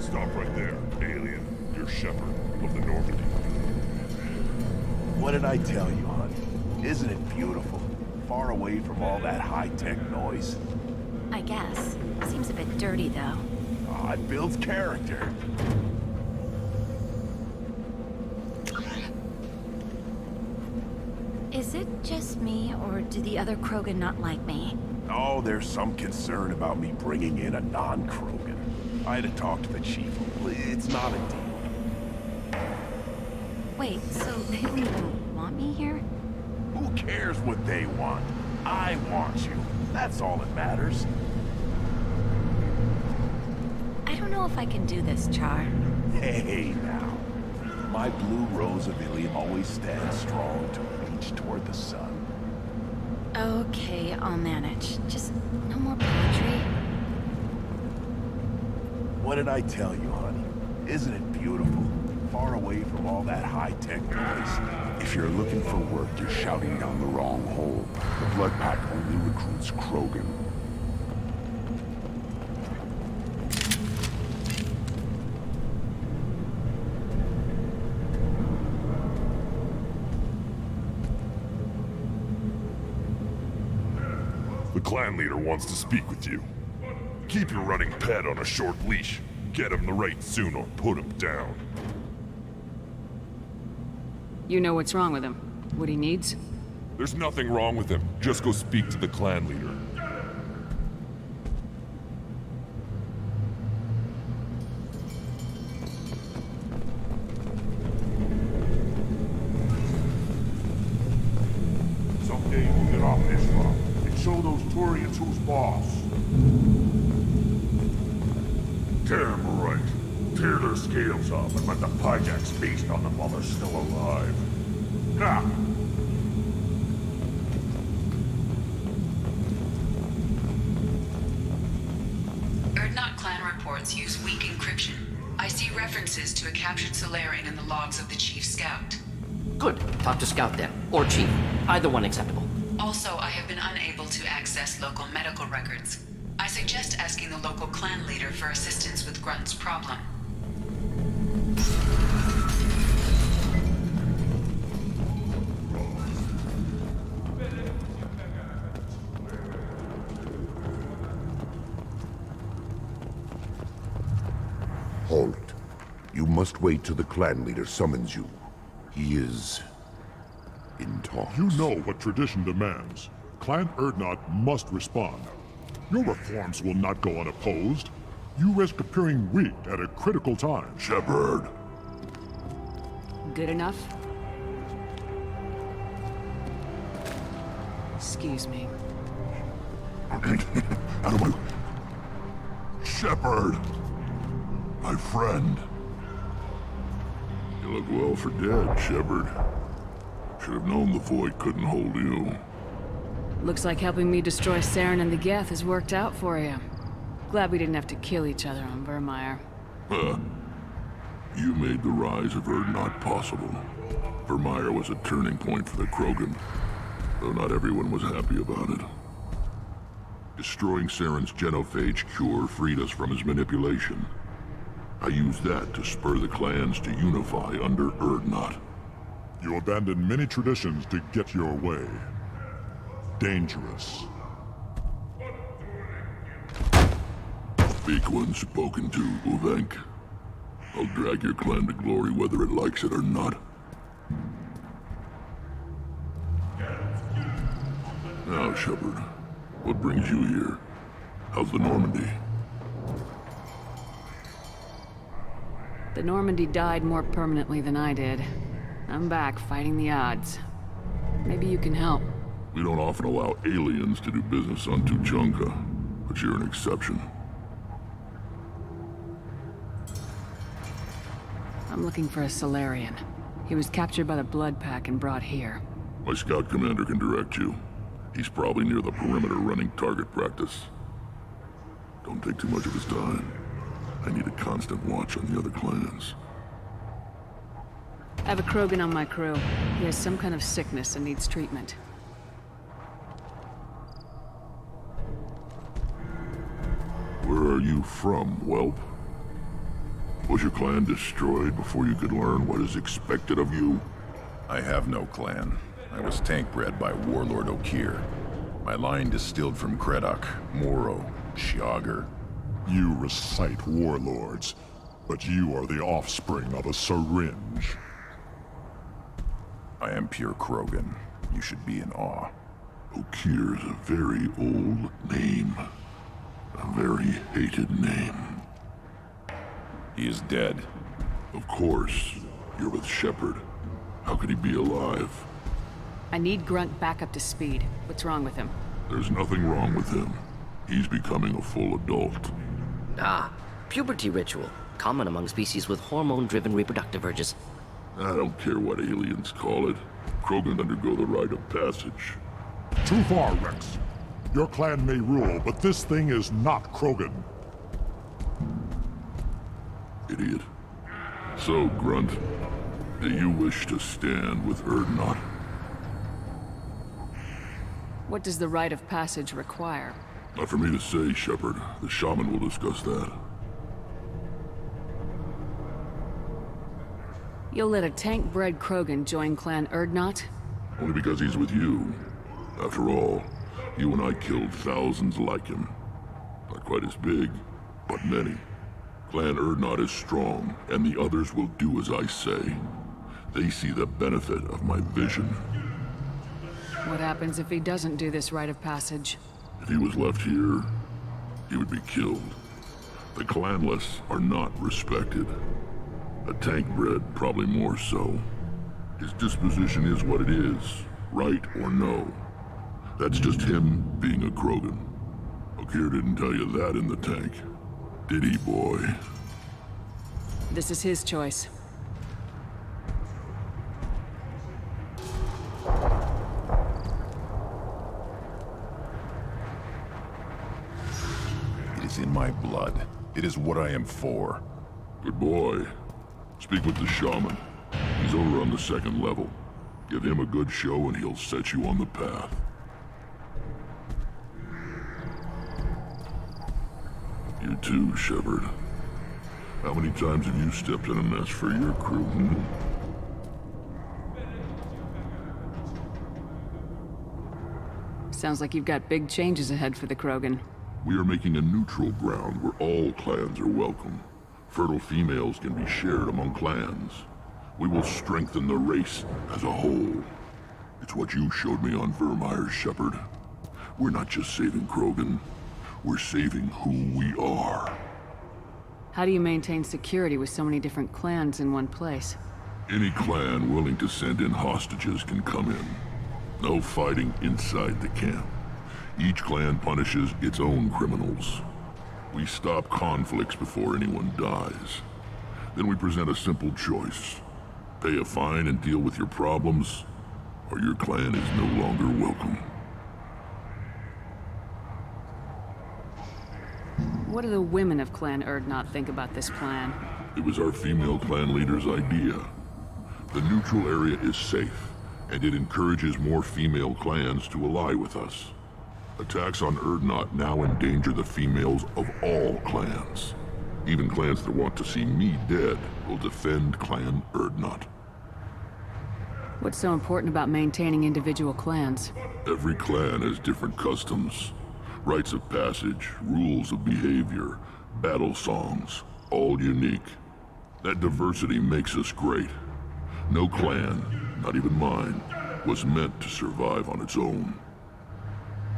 Stop right there, alien. You're Shepard of the Normandy. What did I tell you, honey? Isn't it beautiful? Far away from all that high-tech noise. I guess. Seems a bit dirty, though. Oh, it builds character. Is it just me, or do the other Krogan not like me? Oh, there's some concern about me bringing in a non-Krogan. I had to talk to the chief. It's not a deal. Wait, so they don't even want me here? Who cares what they want? I want you. That's all that matters. I don't know if I can do this, Char. Hey, now. My blue rose of Ilium always stands strong to reach toward the sun. Okay, I'll manage. Just no more poetry. What did I tell you, honey? Isn't it beautiful? Far away from all that high-tech noise. If you're looking for work, you're shouting down the wrong hole. The Blood Pack only recruits Krogan. The clan leader wants to speak with you. Keep your running pet on a short leash. Get him the right soon or put him down. You know what's wrong with him? What he needs? There's nothing wrong with him. Just go speak to the clan leader. Someday we'll get off this rock and show those Turians who's boss. Damn right. Tear their scales off and let the Pyjax feast on them while they're still alive. Now! Urdnot clan reports use weak encryption. I see references to a captured Solarian in the logs of the Chief Scout. Good. Talk to Scout then. Or Chief. Either one acceptable. Also, I have been unable to access local medical records. I suggest asking the local clan leader for assistance with Grunt's problem. Halt. You must wait till the clan leader summons you. He is in talks. You know what tradition demands. Clan Urdnot must respond. Your reforms will not go unopposed. You risk appearing weak at a critical time. Shepard. Good enough? Excuse me. Out of my... Shepard. My friend. You look well for dead, Shepard. Should have known the Void couldn't hold you. Looks like helping me destroy Saren and the Geth has worked out for you. Glad we didn't have to kill each other on Virmire. You made the rise of Urdnot possible. Virmire was a turning point for the Krogan, though not everyone was happy about it. Destroying Saren's genophage cure freed us from his manipulation. I used that to spur the clans to unify under Urdnot. You abandoned many traditions to get your way. Dangerous. Speak when spoken to, Uvenk. I'll drag your clan to glory whether it likes it or not. Now, Shepard, what brings you here? How's the Normandy? The Normandy died more permanently than I did. I'm back fighting the odds. Maybe you can help. We don't often allow aliens to do business on Tuchanka, but you're an exception. I'm looking for a Solarian. He was captured by the Blood Pack and brought here. My scout commander can direct you. He's probably near the perimeter running target practice. Don't take too much of his time. I need a constant watch on the other clans. I have a Krogan on my crew. He has some kind of sickness and needs treatment. Where are you from, whelp? Was your clan destroyed before you could learn what is expected of you? I have no clan. I was tank bred by Warlord Okeer. My line distilled from Kredok, Moro, Shiagar. You recite warlords, but you are the offspring of a syringe. I am pure Krogan. You should be in awe. Okeer is a very old name. A very hated name. He is dead. Of course. You're with Shepard. How could he be alive? I need Grunt back up to speed. What's wrong with him? There's nothing wrong with him. He's becoming a full adult. Ah, puberty ritual. Common among species with hormone-driven reproductive urges. I don't care what aliens call it. Krogan undergo the rite of passage. Too far, Rex. Your clan may rule, but this thing is not Krogan. Idiot. So, Grunt, do you wish to stand with Urdnot? What does the rite of passage require? Not for me to say, Shepard. The shaman will discuss that. You'll let a tank-bred Krogan join Clan Urdnot? Only because he's with you. After all, you and I killed thousands like him. Not quite as big, but many. Clan Urdnot is strong, and the others will do as I say. They see the benefit of my vision. What happens if he doesn't do this rite of passage? If he was left here, he would be killed. The clanless are not respected. A tank bred, probably more so. His disposition is what it is, right or no. That's just him being a Krogan. Okeer didn't tell you that in the tank. Did he, boy? This is his choice. It is in my blood. It is what I am for. Good boy. Speak with the shaman. He's over on the second level. Give him a good show and he'll set you on the path. You too, Shepard. How many times have you stepped in a mess for your crew, Sounds like you've got big changes ahead for the Krogan. We are making a neutral ground where all clans are welcome. Fertile females can be shared among clans. We will strengthen the race as a whole. It's what you showed me on Vermeer, Shepard. We're not just saving Krogan. We're saving who we are. How do you maintain security with so many different clans in one place? Any clan willing to send in hostages can come in. No fighting inside the camp. Each clan punishes its own criminals. We stop conflicts before anyone dies. Then we present a simple choice. Pay a fine and deal with your problems, or your clan is no longer welcome. What do the women of Clan Urdnot think about this plan? It was our female clan leader's idea. The neutral area is safe, and it encourages more female clans to ally with us. Attacks on Urdnot now endanger the females of all clans. Even clans that want to see me dead will defend Clan Urdnot. What's so important about maintaining individual clans? Every clan has different customs, rites of passage, rules of behavior, battle songs, all unique. That diversity makes us great. No clan, not even mine, was meant to survive on its own.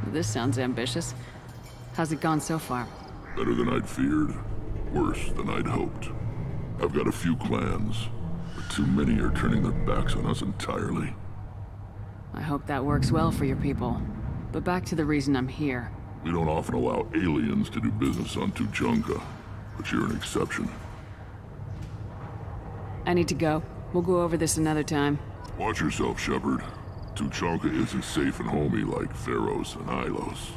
This sounds ambitious. How's it gone so far? Better than I'd feared, worse than I'd hoped. I've got a few clans, but too many are turning their backs on us entirely. I hope that works well for your people. But back to the reason I'm here. We don't often allow aliens to do business on Tuchanka, but you're an exception. I need to go. We'll go over this another time. Watch yourself, Shepard. Tuchanka isn't safe and homey like Feros and Ilos.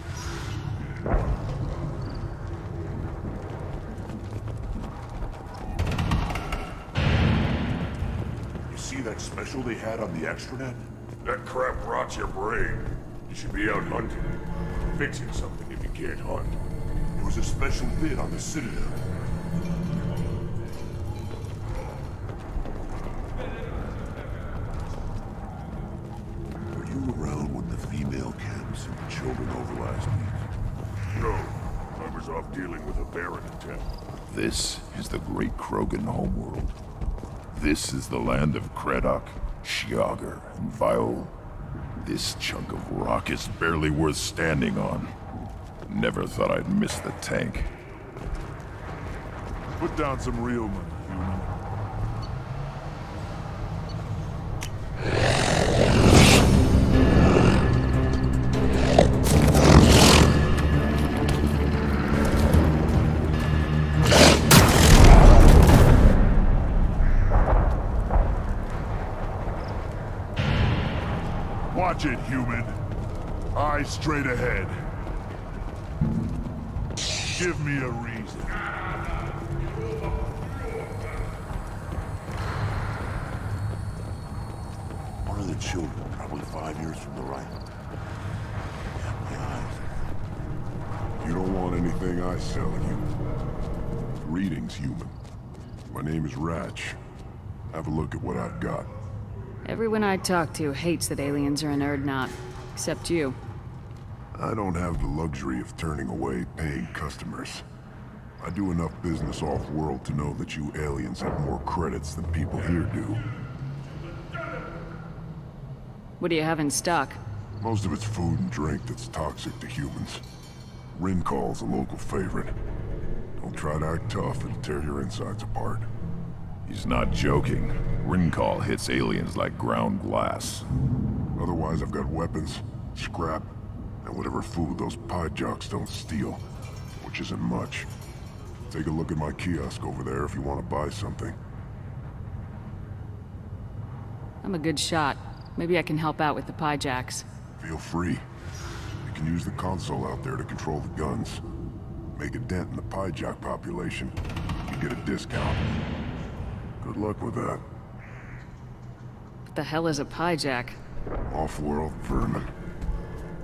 You see that special they had on the extranet? That crap rots your brain. You should be out hunting. Fixing something if you can't hunt. It was a special bid on the Citadel. off dealing with a Baron attempt. This is the great Krogan homeworld. This is the land of Kredok, Shiagar, and Viol. This chunk of rock is barely worth standing on. Never thought I'd miss the tank. Put down some real money, human. Watch it, human. Eyes straight ahead. Give me a reason. One of the children, probably 5 years from the right. Yeah, my eyes. You don't want anything I sell you. Greetings, human. My name is Ratch. Have a look at what I've got. Everyone I talk to hates that aliens are an Urdnot. Except you. I don't have the luxury of turning away paying customers. I do enough business off-world to know that you aliens have more credits than people here do. What do you have in stock? Most of it's food and drink that's toxic to humans. Rincall's a local favorite. Don't try to act tough, it'll tear your insides apart. He's not joking. Rincall hits aliens like ground glass. Otherwise, I've got weapons, scrap, and whatever food those pie jocks don't steal, which isn't much. Take a look at my kiosk over there if you want to buy something. I'm a good shot. Maybe I can help out with the pie jacks. Feel free. You can use the console out there to control the guns. Make a dent in the pie jock population. You get a discount. Good luck with that. What the hell is a pie jack? Off-world vermin.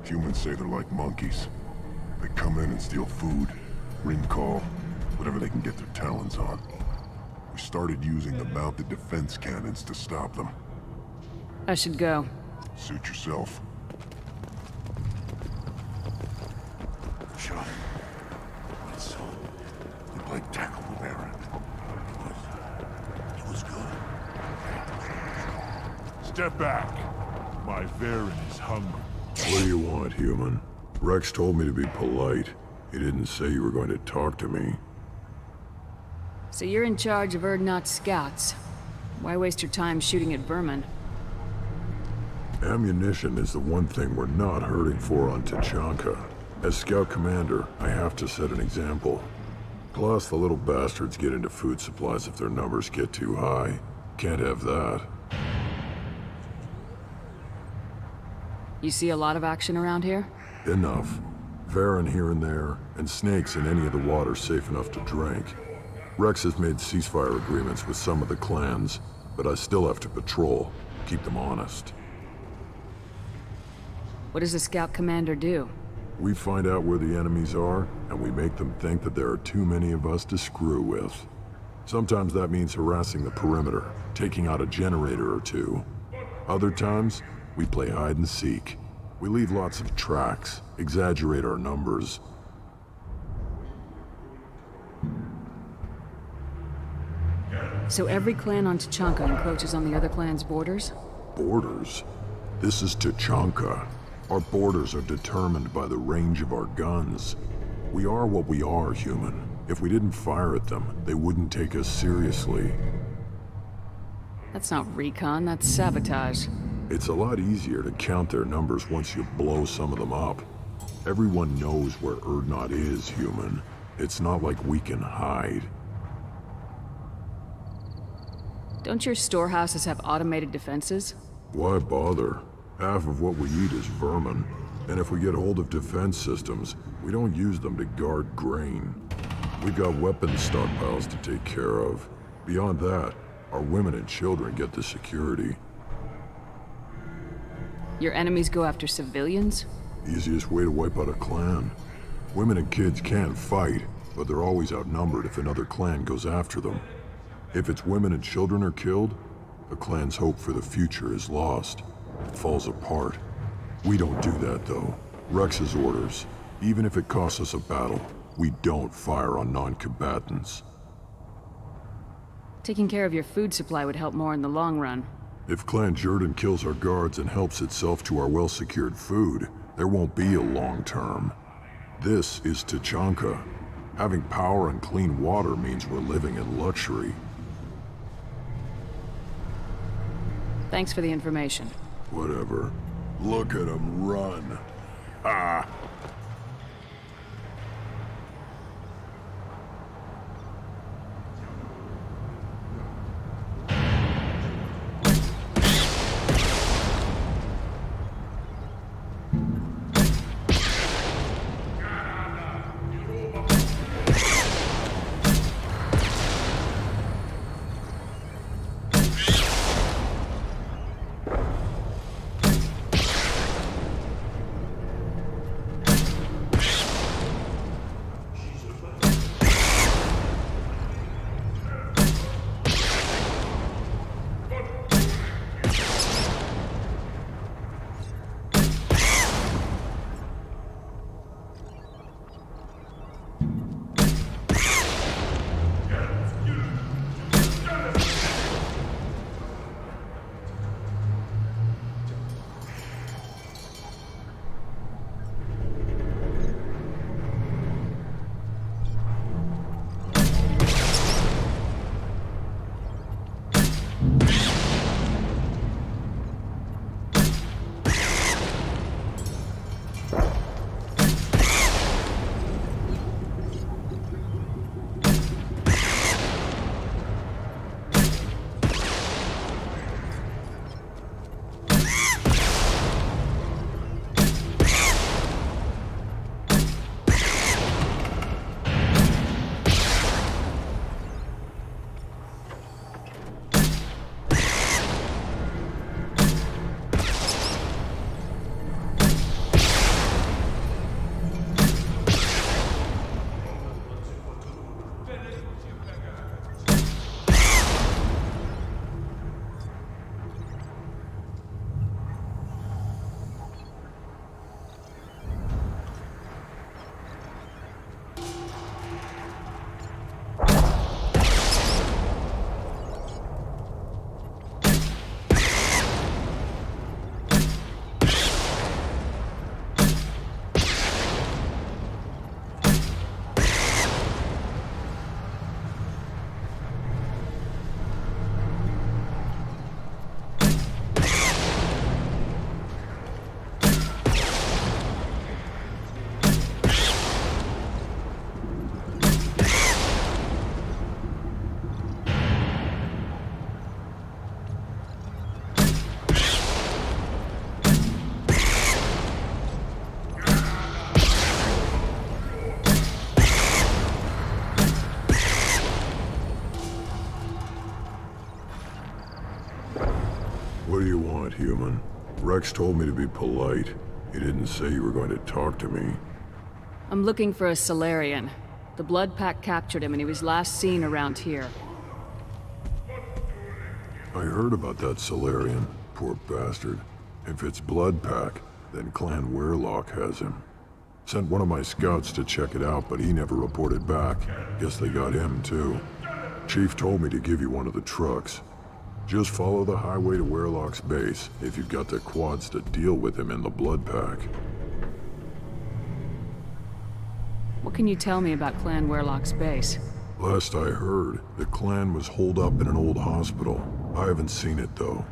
Humans say they're like monkeys. They come in and steal food, Rincall, whatever they can get their talons on. We started using the mounted defense cannons to stop them. I should go. Suit yourself. Shot him. My son. We played tackle with Baron. It was good. Step back. My Baron is hungry. What do you want, human? Rex told me to be polite. He didn't say you were going to talk to me. So you're in charge of Urdnot scouts. Why waste your time shooting at vermin? Ammunition is the one thing we're not hurting for on Tachanka. As scout commander, I have to set an example. Plus, the little bastards get into food supplies if their numbers get too high. Can't have that. You see a lot of action around here? Enough. Varen here and there, and snakes in any of the water safe enough to drink. Rex has made ceasefire agreements with some of the clans, but I still have to patrol, keep them honest. What does a scout commander do? We find out where the enemies are, and we make them think that there are too many of us to screw with. Sometimes that means harassing the perimeter, taking out a generator or two. Other times, we play hide and seek. We leave lots of tracks, exaggerate our numbers. So every clan on Tachanka encroaches on the other clan's borders? Borders? This is Tachanka. Our borders are determined by the range of our guns. We are what we are, human. If we didn't fire at them, they wouldn't take us seriously. That's not recon, that's sabotage. It's a lot easier to count their numbers once you blow some of them up. Everyone knows where Urdnot is, human. It's not like we can hide. Don't your storehouses have automated defenses? Why bother? Half of what we eat is vermin. And if we get hold of defense systems, we don't use them to guard grain. We've got weapons stockpiles to take care of. Beyond that, our women and children get the security. Your enemies go after civilians? Easiest way to wipe out a clan. Women and kids can fight, but they're always outnumbered if another clan goes after them. If its women and children are killed, the clan's hope for the future is lost. It falls apart. We don't do that, though. Rex's orders. Even if it costs us a battle, We don't fire on non-combatants. Taking care of your food supply would help more in the long run. If Clan Jordan kills our guards and helps itself to our well-secured food, there won't be a long term. This is Tuchanka. Having power and clean water means we're living in luxury. Thanks for the information. Whatever. Look at him run. Ah! What do you want, human? Rex told me to be polite. He didn't say you were going to talk to me. I'm looking for a Salarian. The Blood Pack captured him and he was last seen around here. I heard about that Salarian. Poor bastard. If it's Blood Pack, then Clan Weirlock has him. Sent one of my scouts to check it out, but he never reported back. Guess they got him too. Chief told me to give you one of the trucks. Just follow the highway to Weirlock's base if you've got the quads to deal with him in the Blood Pack. What can you tell me about Clan Weirlock's base? Last I heard, the clan was holed up in an old hospital. I haven't seen it though.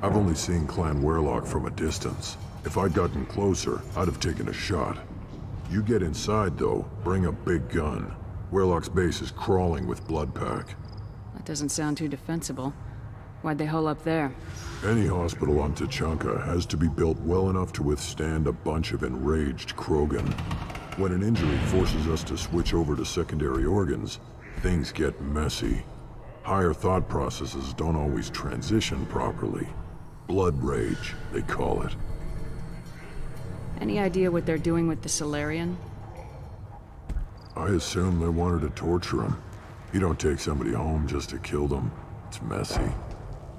I've only seen Clan Weirlock from a distance. If I'd gotten closer, I'd have taken a shot. You get inside though, bring a big gun. Weirlock's base is crawling with Blood Pack. That doesn't sound too defensible. Why'd they hole up there? Any hospital on Tuchanka has to be built well enough to withstand a bunch of enraged Krogan. When an injury forces us to switch over to secondary organs, things get messy. Higher thought processes don't always transition properly. Blood rage, they call it. Any idea what they're doing with the Salarian? I assume they wanted to torture him. You don't take somebody home just to kill them. It's messy.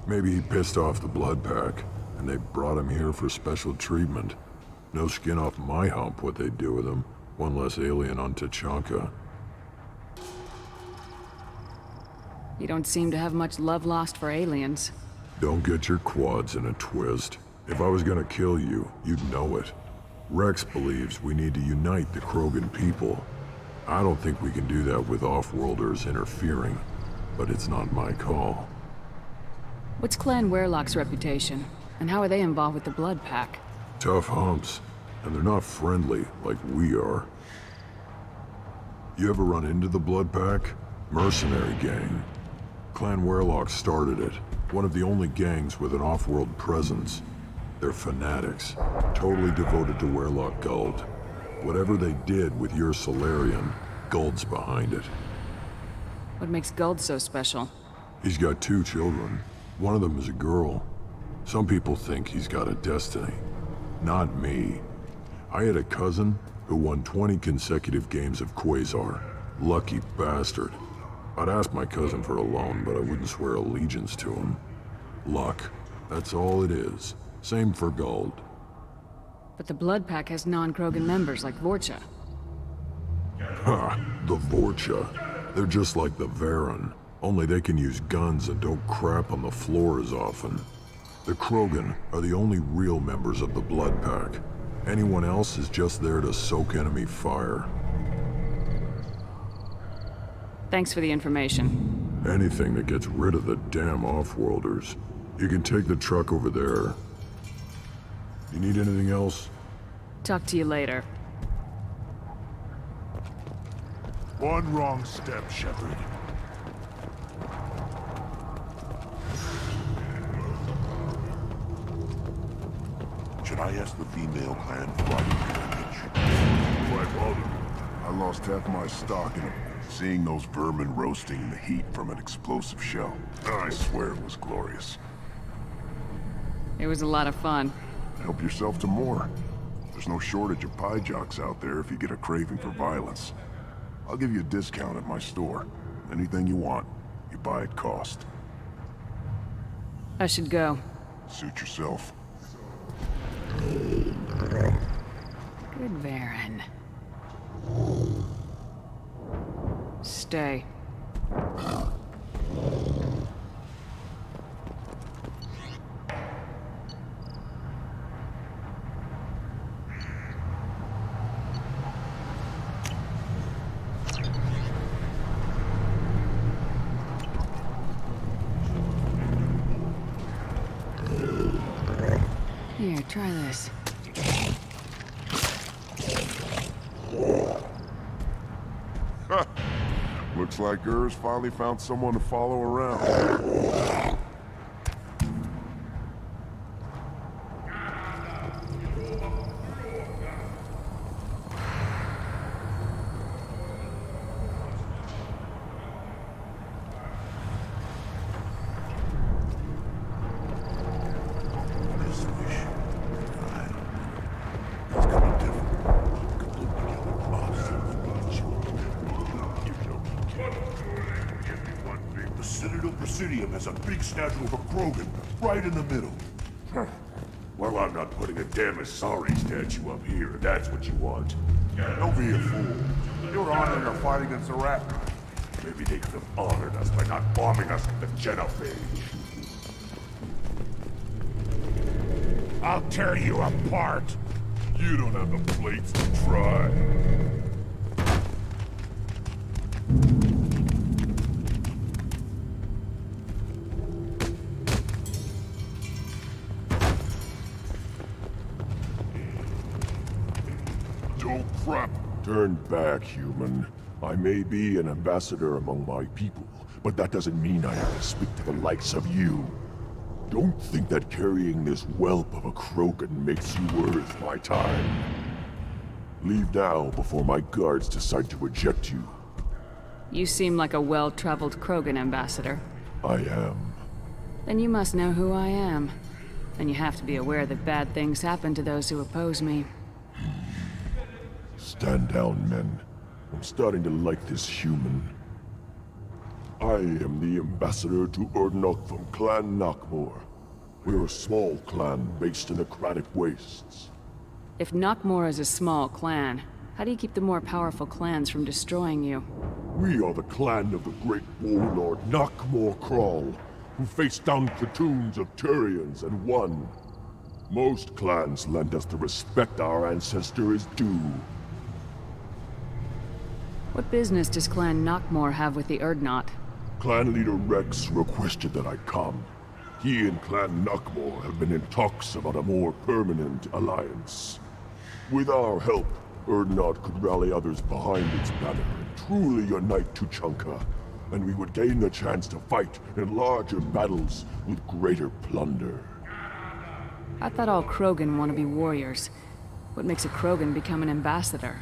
Maybe he pissed off the Blood Pack, and they brought him here for special treatment. No skin off my hump what they'd do with him. One less alien on Tachanka. You don't seem to have much love lost for aliens. Don't get your quads in a twist. If I was gonna kill you, you'd know it. Rex believes we need to unite the Krogan people. I don't think we can do that with off-worlders interfering, but it's not my call. What's Clan Werlock's reputation? And how are they involved with the Blood Pack? Tough humps, and they're not friendly like we are. You ever run into the Blood Pack? Mercenary gang. Clan Werlock started it. One of the only gangs with an off-world presence. They're fanatics, totally devoted to Werlock Guld. Whatever they did with your Solarian, Guld's behind it. What makes Guld so special? He's got 2 children. One of them is a girl. Some people think he's got a destiny. Not me. I had a cousin who won 20 consecutive games of Quasar. Lucky bastard. I'd ask my cousin for a loan, but I wouldn't swear allegiance to him. Luck. That's all it is. Same for Guld. But the Blood Pack has non-Krogan members like Vorcha. Ha! The Vorcha. They're just like the Varen. Only they can use guns and don't crap on the floor as often. The Krogan are the only real members of the Blood Pack. Anyone else is just there to soak enemy fire. Thanks for the information. Anything that gets rid of the damn off-worlders. You can take the truck over there. You need anything else? Talk to you later. One wrong step, Shepard. Should I ask the female clan for riding package? Quite well. I lost half my stock in seeing those vermin roasting in the heat from an explosive shell. I swear it was glorious. It was a lot of fun. Help yourself to more. There's no shortage of pie jocks out there if you get a craving for violence. I'll give you a discount at my store. Anything you want, you buy at cost. I should go. Suit yourself. Good Varen. Stay. Here, try this. Looks like Gers finally found someone to follow around. Has a big statue of a Krogan right in the middle. Well, I'm not putting a damn Asari statue up here, if that's what you want. Don't be a fool. You're honoring our fight against the Rat. Maybe they could have honored us by not bombing us with the genophage. I'll tear you apart. You don't have the plates to try. Crap. Turn back, human. I may be an ambassador among my people, but that doesn't mean I have to speak to the likes of you. Don't think that carrying this whelp of a Krogan makes you worth my time. Leave now before my guards decide to eject you. You seem like a well-traveled Krogan ambassador. I am. Then you must know who I am. And you have to be aware that bad things happen to those who oppose me. Stand down, men. I'm starting to like this human. I am the ambassador to Urdnot from Clan Nockmore. We're a small clan based in the Kranich Wastes. If Nockmore is a small clan, How do you keep the more powerful clans from destroying you? We are the clan of the great warlord Nakmor Krall, who faced down platoons of Turians and won. Most clans lend us the respect our ancestor is due. What business does Clan Nakmor have with the Urdnot? Clan leader Rex requested that I come. He and Clan Nakmor have been in talks about a more permanent alliance. With our help, Urdnot could rally others behind its banner and truly unite Tuchanka, and we would gain the chance to fight in larger battles with greater plunder. I thought all Krogan want to be warriors. What makes a Krogan become an ambassador?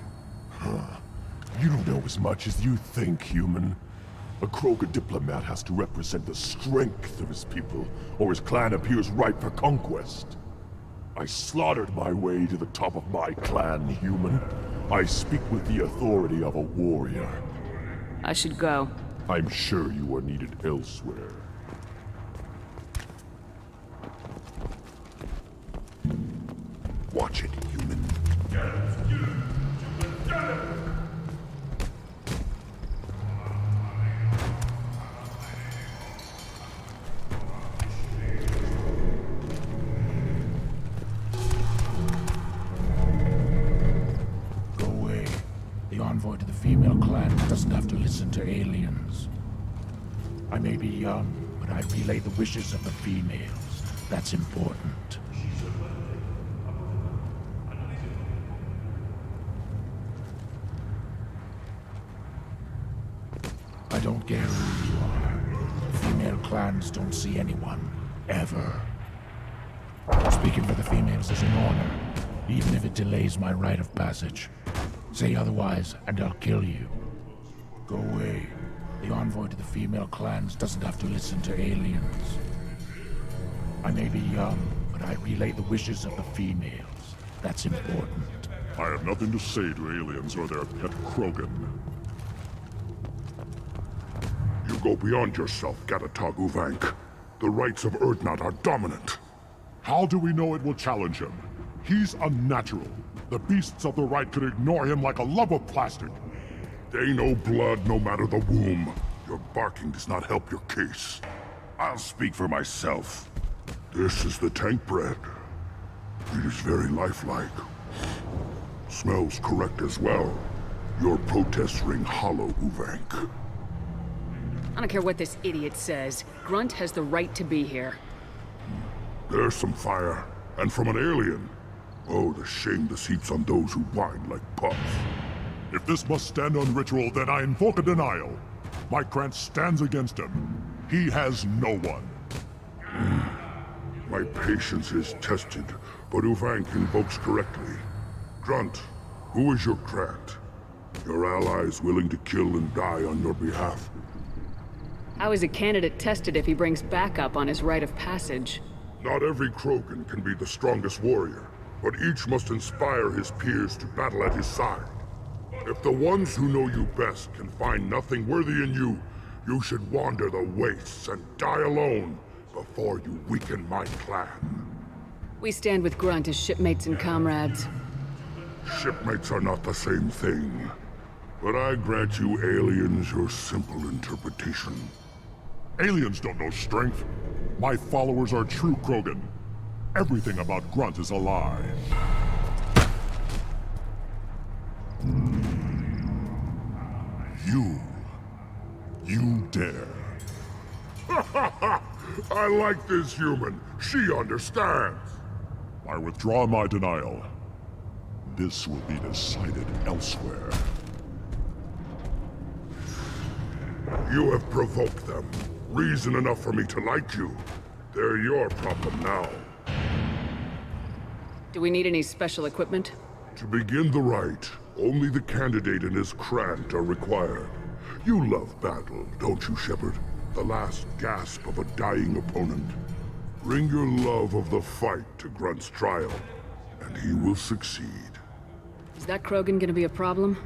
You don't know as much as you think, human. A Krogan diplomat has to represent the strength of his people, or his clan appears ripe for conquest. I slaughtered my way to the top of my clan, human. I speak with the authority of a warrior. I should go. I'm sure you are needed elsewhere. Watch it, human. Go away. The envoy to the female clan doesn't have to listen to aliens. I may be young, but I relay the wishes of the females. That's important. I don't care who you are. Female clans don't see anyone, ever. Speaking for the females is an honor, even if it delays my rite of passage. Say otherwise, and I'll kill you. Go away. The envoy to the female clans doesn't have to listen to aliens. I may be young, but I relay the wishes of the females. That's important. I have nothing to say to aliens or their pet Krogan. You go beyond yourself, Gatatog Uvank. The rights of Urdnot are dominant. How do we know it will challenge him? He's unnatural. The beasts of the right could ignore him like a lump of plastic. They know blood no matter the womb. Your barking does not help your case. I'll speak for myself. This is the tank bread. It is very lifelike. Smells correct as well. Your protests ring hollow, Uvank. I don't care what this idiot says. Grunt has the right to be here. There's some fire, and from an alien. Oh, the shame this heaps on those who whine like pups. If this must stand on ritual, then I invoke a denial. My Krant stands against him. He has no one. My patience is tested, but Uvank invokes correctly. Grunt, who is your Krant? Your allies willing to kill and die on your behalf? How is a candidate tested if he brings backup on his rite of passage? Not every Krogan can be the strongest warrior, but each must inspire his peers to battle at his side. If the ones who know you best can find nothing worthy in you, you should wander the wastes and die alone before you weaken my clan. We stand with Grunt as shipmates and comrades. Shipmates are not the same thing, but I grant you aliens your simple interpretation. Aliens don't know strength. My followers are true Krogan. Everything about Grunt is a lie. You dare. I like this human. She understands. I withdraw my denial. This will be decided elsewhere. You have provoked them. Reason enough for me to like you. They're your problem now. Do we need any special equipment? To begin the rite, only the candidate and his Krant are required. You love battle, don't you, Shepard? The last gasp of a dying opponent. Bring your love of the fight to Grunt's trial, and he will succeed. Is that Krogan gonna be a problem?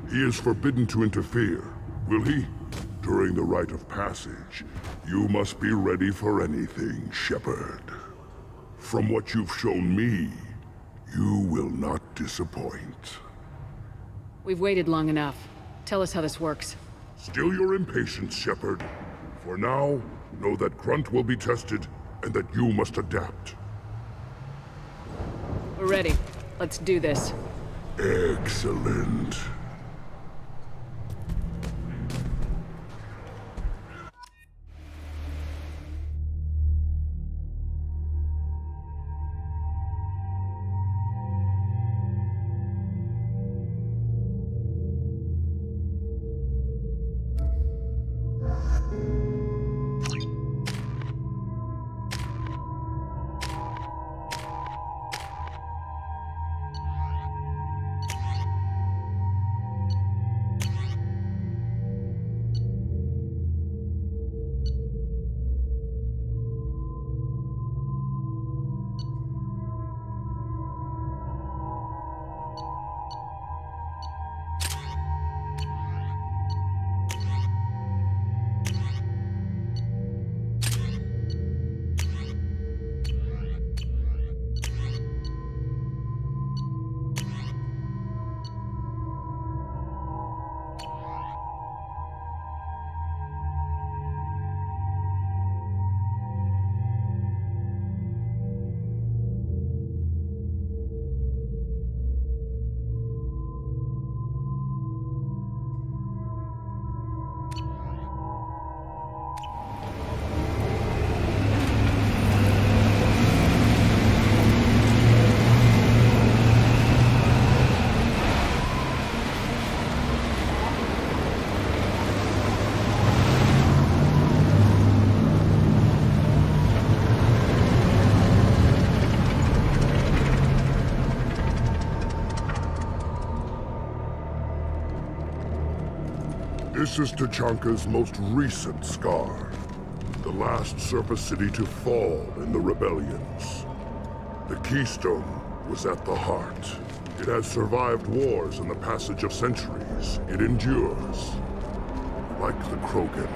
He is forbidden to interfere, will he? During the rite of passage, you must be ready for anything, Shepard. From what you've shown me, you will not disappoint. We've waited long enough. Tell us how this works. Still your impatience, Shepard. For now, know that Grunt will be tested, and that you must adapt. We're ready. Let's do this. Excellent. This is Tachanka's most recent scar. The last surface city to fall in the rebellions. The Keystone was at the heart. It has survived wars and the passage of centuries. It endures. Like the Krogan.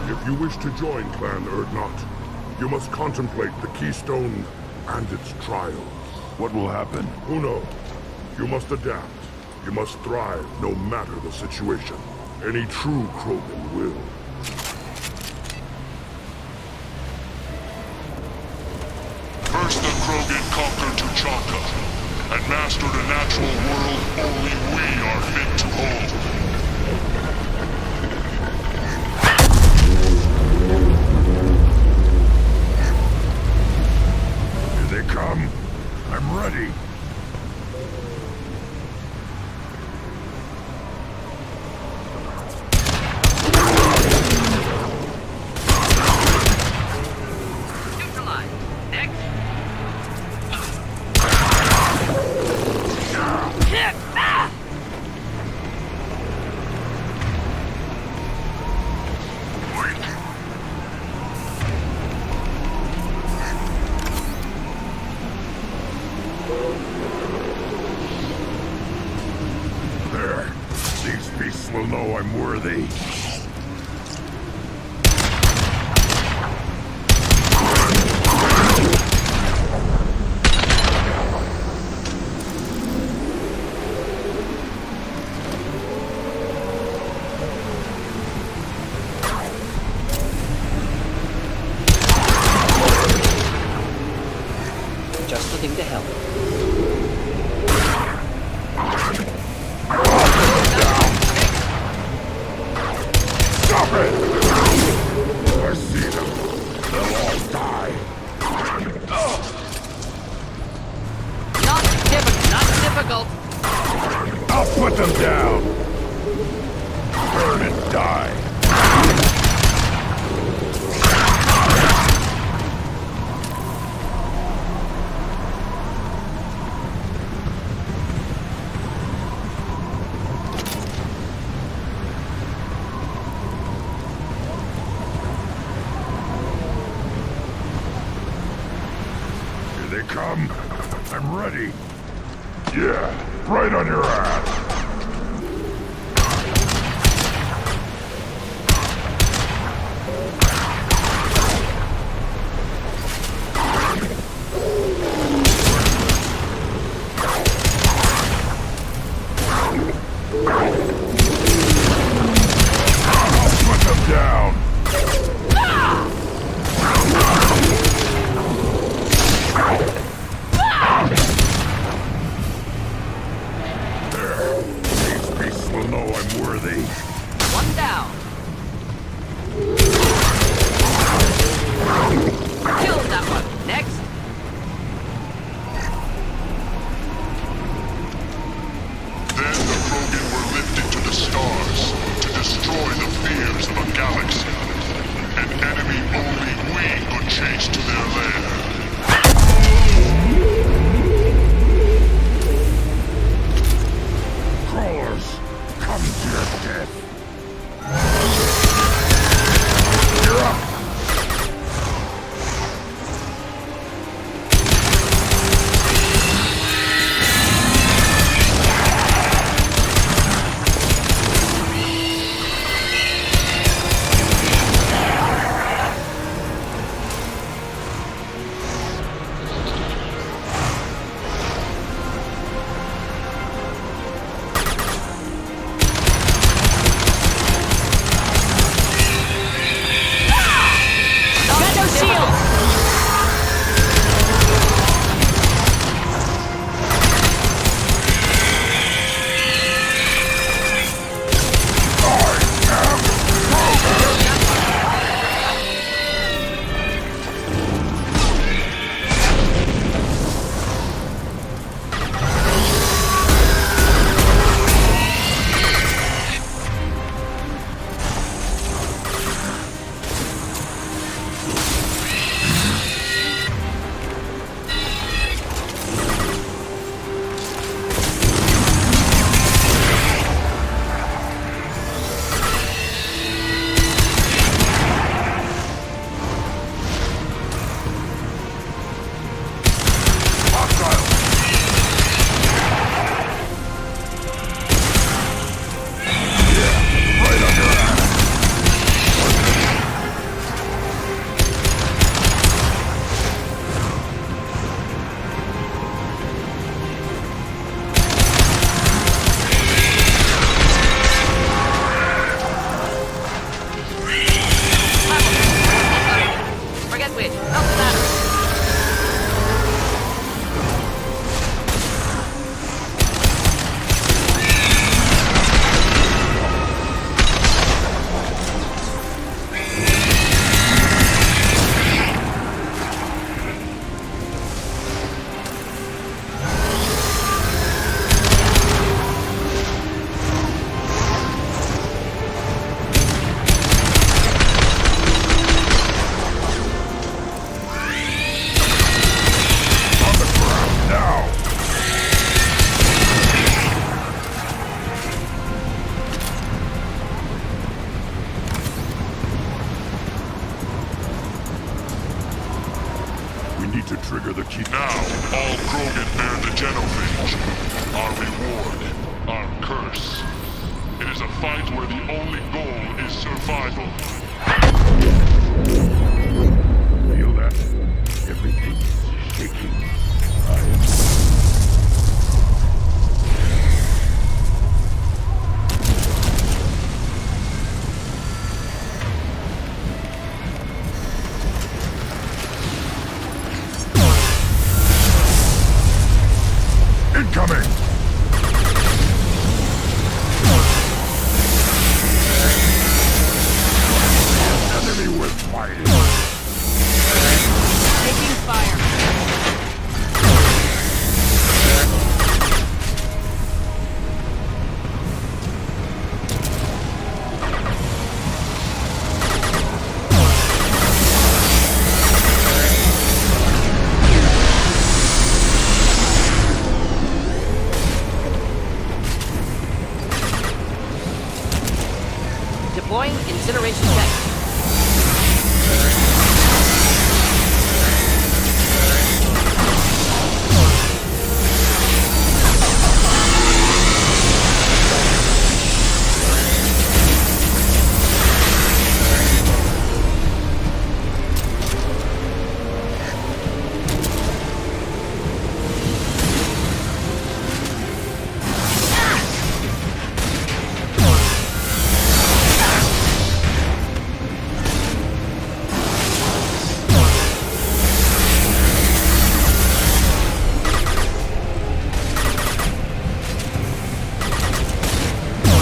If you wish to join Clan Urdnot, you must contemplate the Keystone and its trials. What will happen? Who knows? You must adapt. You must thrive no matter the situation. Any true Krogan will. First the Krogan conquered Tuchanka, and mastered a natural world only we are fit to hold. Here they come. I'm ready. Will know I'm worthy. Just the thing to help. Stop it! I see them. They'll all die. Not difficult. I'll put them down. Burn and die. Here they come. I'm ready. Yeah, right on your ass. the key. Now, all Krogan bear the genophage. Our reward, our curse. It is a fight where the only goal is survival. Feel that? Everything is shaking. Incoming! Enemy with fire. Taking fire. Deploying incineration tech.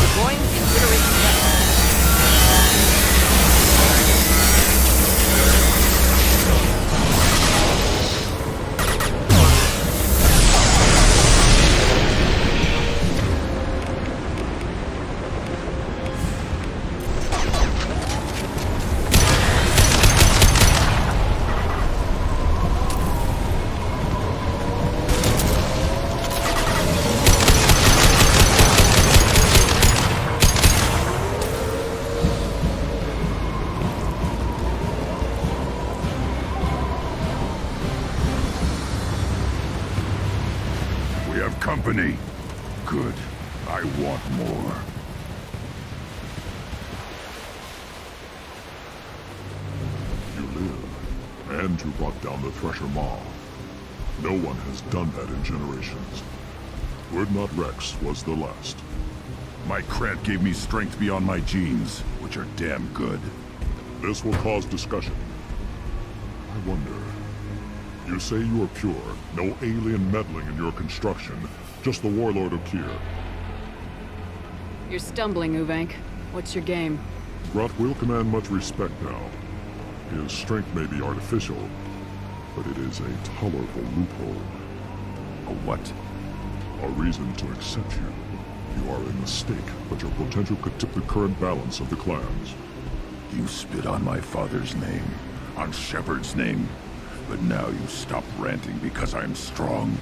Deploying incineration tech. We have company. Good. I want more. You live, and you brought down the Thresher Maw. No one has done that in generations. Urdnot Rex was the last. My Krat gave me strength beyond my genes, which are damn good. This will cause discussion. I wonder... You say you are pure, no alien meddling in your construction, just the warlord of Tyr. You're stumbling, Uvenk. What's your game? Grunt will command much respect now. His strength may be artificial, but it is a tolerable loophole. A what? A reason to accept you. You are a mistake, but your potential could tip the current balance of the clans. You spit on my father's name, on Shepard's name, but now you stop ranting because I'm strong.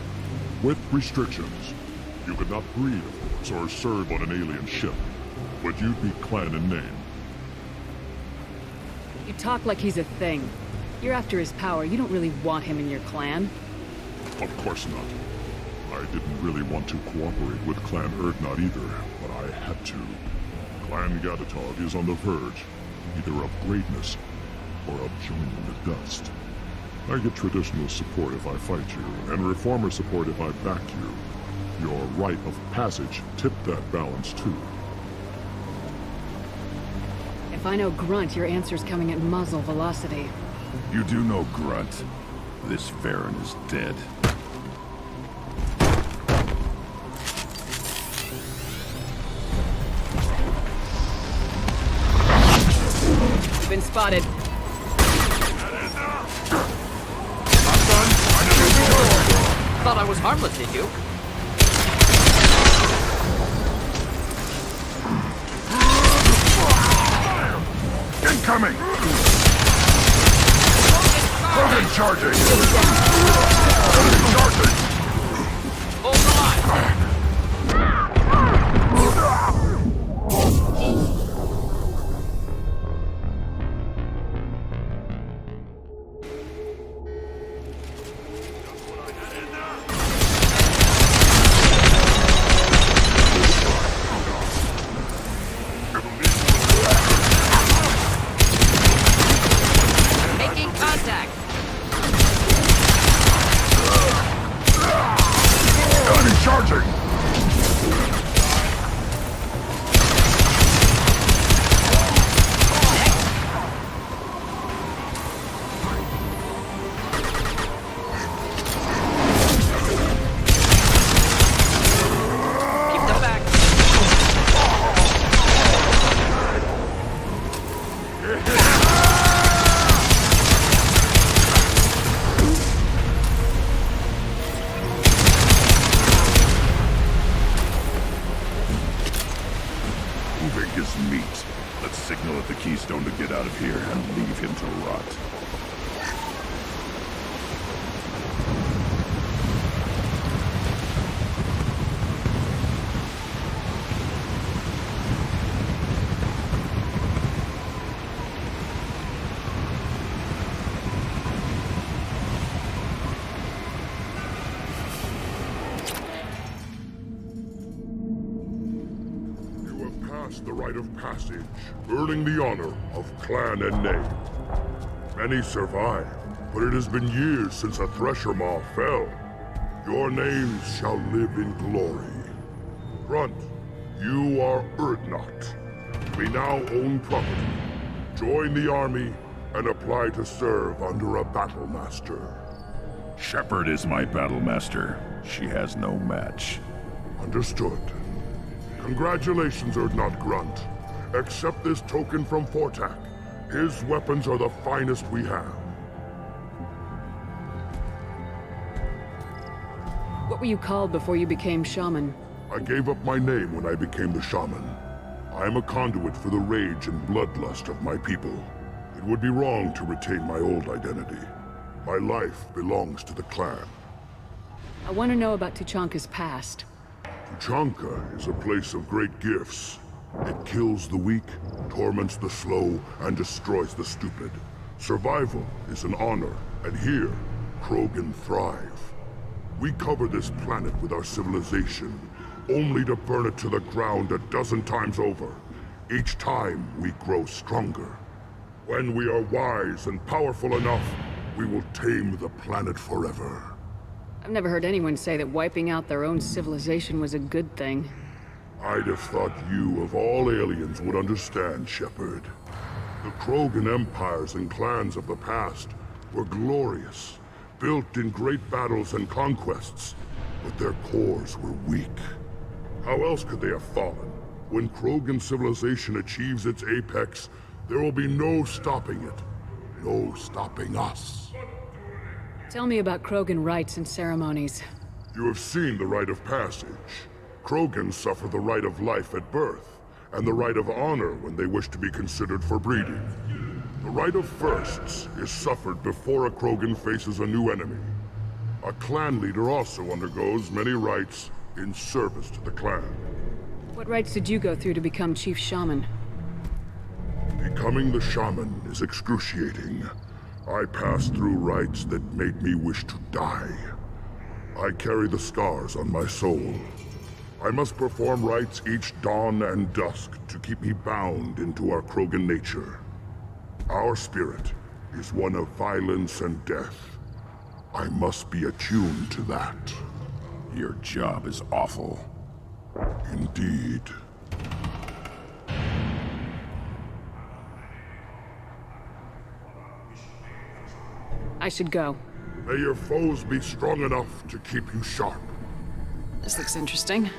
With restrictions. You could not breed, of course, or serve on an alien ship, but you'd be clan in name. You talk like he's a thing. You're after his power. You don't really want him in your clan. Of course not. I didn't really want to cooperate with Clan Urdnot either, but I had to. Clan Gatatog is on the verge, either of greatness or of joining the dust. I get traditional support if I fight you, and reformer support if I back you. Your rite of passage tipped that balance too. If I know Grunt, your answer's coming at muzzle velocity. You do know Grunt. This Varen is dead. You've been spotted. Thought I was harmless, did you? Incoming! Krogan charging! Enemy charging! Hold on! keystone to get out of here and leave him to rot. The rite of passage, earning the honor of clan and name. Many survive, but it has been years since a Thresher Maw fell. Your names shall live in glory. Grunt, you are Urdnot. We now own property. Join the army and apply to serve under a battle master. Shepard is my battle master. She has no match. Understood. Congratulations, Urdnot Grunt. Accept this token from Fortak. His weapons are the finest we have. What were you called before you became shaman? I gave up my name when I became the shaman. I am a conduit for the rage and bloodlust of my people. It would be wrong to retain my old identity. My life belongs to the clan. I want to know about Tuchanka's past. Tuchanka is a place of great gifts. It kills the weak, torments the slow, and destroys the stupid. Survival is an honor, and here, Krogan thrive. We cover this planet with our civilization, only to burn it to the ground a dozen times over. Each time, we grow stronger. When we are wise and powerful enough, we will tame the planet forever. I've never heard anyone say that wiping out their own civilization was a good thing. I'd have thought you, of all aliens, would understand, Shepard. The Krogan empires and clans of the past were glorious, built in great battles and conquests, but their cores were weak. How else could they have fallen? When Krogan civilization achieves its apex, there will be no stopping it. No stopping us. Tell me about Krogan rites and ceremonies. You have seen the rite of passage. Krogans suffer the rite of life at birth, and the rite of honor when they wish to be considered for breeding. The rite of firsts is suffered before a Krogan faces a new enemy. A clan leader also undergoes many rites in service to the clan. What rites did you go through to become Chief Shaman? Becoming the shaman is excruciating. I passed through rites that made me wish to die. I carry the scars on my soul. I must perform rites each dawn and dusk to keep me bound into our Krogan nature. Our spirit is one of violence and death. I must be attuned to that. Your job is awful. Indeed. I should go. May your foes be strong enough to keep you sharp. This looks interesting.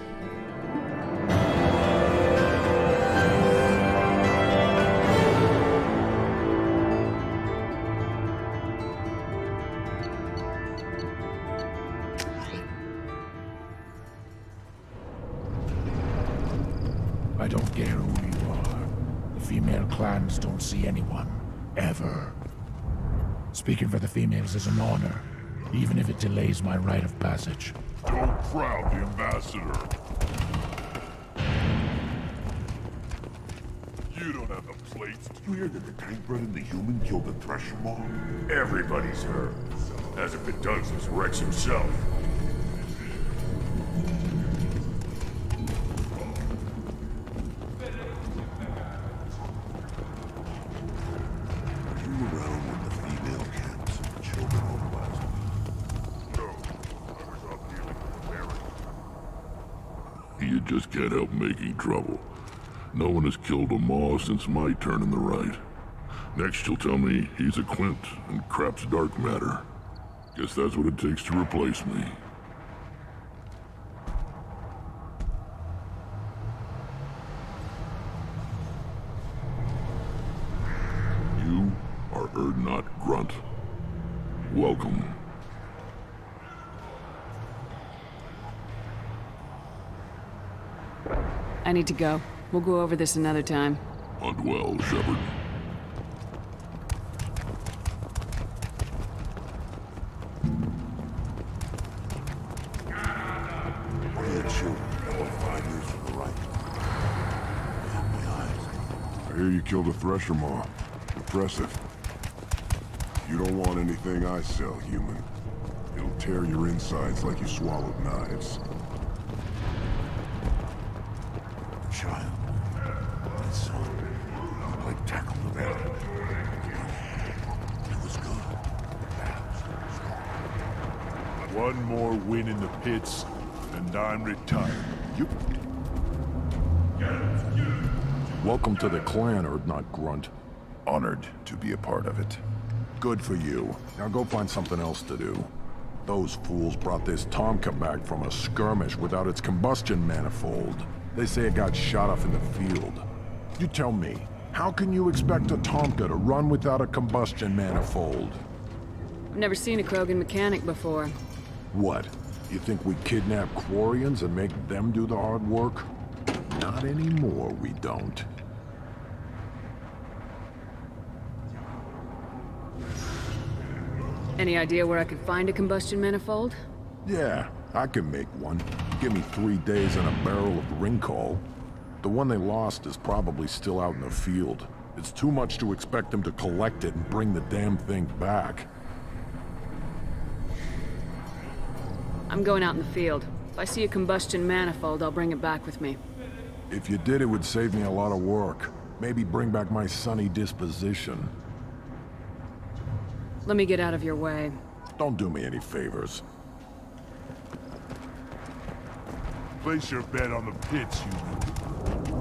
I don't care who you are. The female clans don't see anyone, ever. Speaking for the females is an honor, even if it delays my rite of passage. Don't crowd the ambassador. You don't have the plates. Did you hear that the Tankbred and the human killed the Thresher Maw? Everybody's heard. Hasn't been done since Rex himself. Were you around when the female camps and the children mobilized? No, I was out dealing with America. You just can't help making trouble. No one has killed a Maw since my turn in the right. Next you'll tell me he's a Quint and crap's dark matter. Guess that's what it takes to replace me. You are Urdnot Grunt. Welcome. I need to go. We'll go over this another time. Hunt well, Shepard. I hear you killed a Thresher Maw. Impressive. You don't want anything I sell, human. It'll tear your insides like you swallowed knives. Child. My son. I tackled the man. It was good. One more win in the pits, and I'm retired. You... Welcome to the clan, Urdnot Grunt. Honored to be a part of it. Good for you. Now go find something else to do. Those fools brought this Tomka back from a skirmish without its combustion manifold. They say it got shot off in the field. You tell me, how can you expect a Tomka to run without a combustion manifold? I've never seen a Krogan mechanic before. What? You think we kidnap Quarians and make them do the hard work? Not anymore, we don't. Any idea where I could find a combustion manifold? Yeah, I can make one. Give me 3 days and a barrel of Ringcall. The one they lost is probably still out in the field. It's too much to expect them to collect it and bring the damn thing back. I'm going out in the field. If I see a combustion manifold, I'll bring it back with me. If you did, it would save me a lot of work. Maybe bring back my sunny disposition. Let me get out of your way. Don't do me any favors. Place your bet on the pits, human.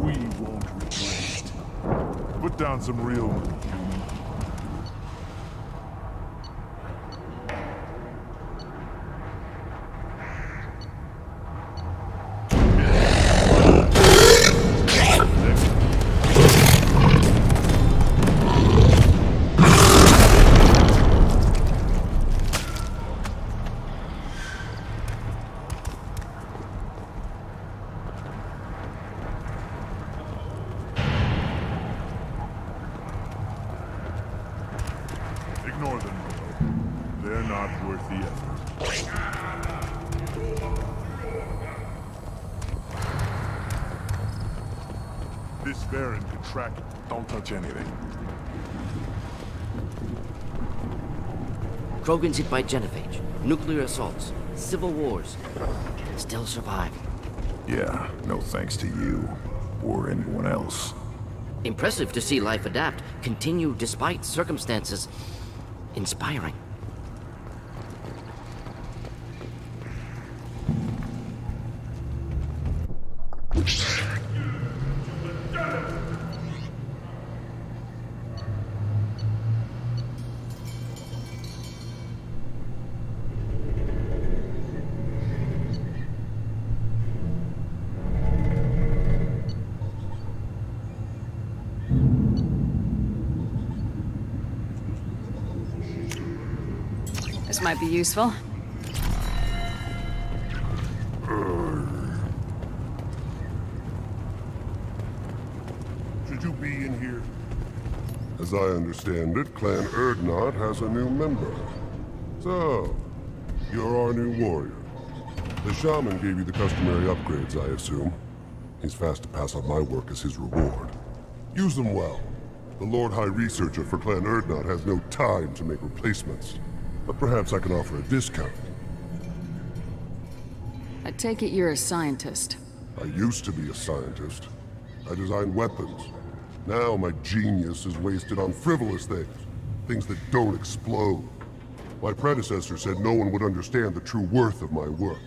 We won't regret it. Put down some real money, human. Ignore them. They're not worth the effort. This Baron could track it. Don't touch anything. Krogan's hit by genophage, nuclear assaults, civil wars. Still surviving. Yeah, no thanks to you. Or anyone else. Impressive to see life adapt, continue despite circumstances. Inspiring. This might be useful. Should you be in here? As I understand it, Clan Urdnot has a new member. So, you're our new warrior. The shaman gave you the customary upgrades, I assume. He's fast to pass on my work as his reward. Use them well. The Lord High Researcher for Clan Urdnot has no time to make replacements. But perhaps I can offer a discount. I take it you're a scientist. I used to be a scientist. I designed weapons. Now my genius is wasted on frivolous things. Things that don't explode. My predecessor said no one would understand the true worth of my work.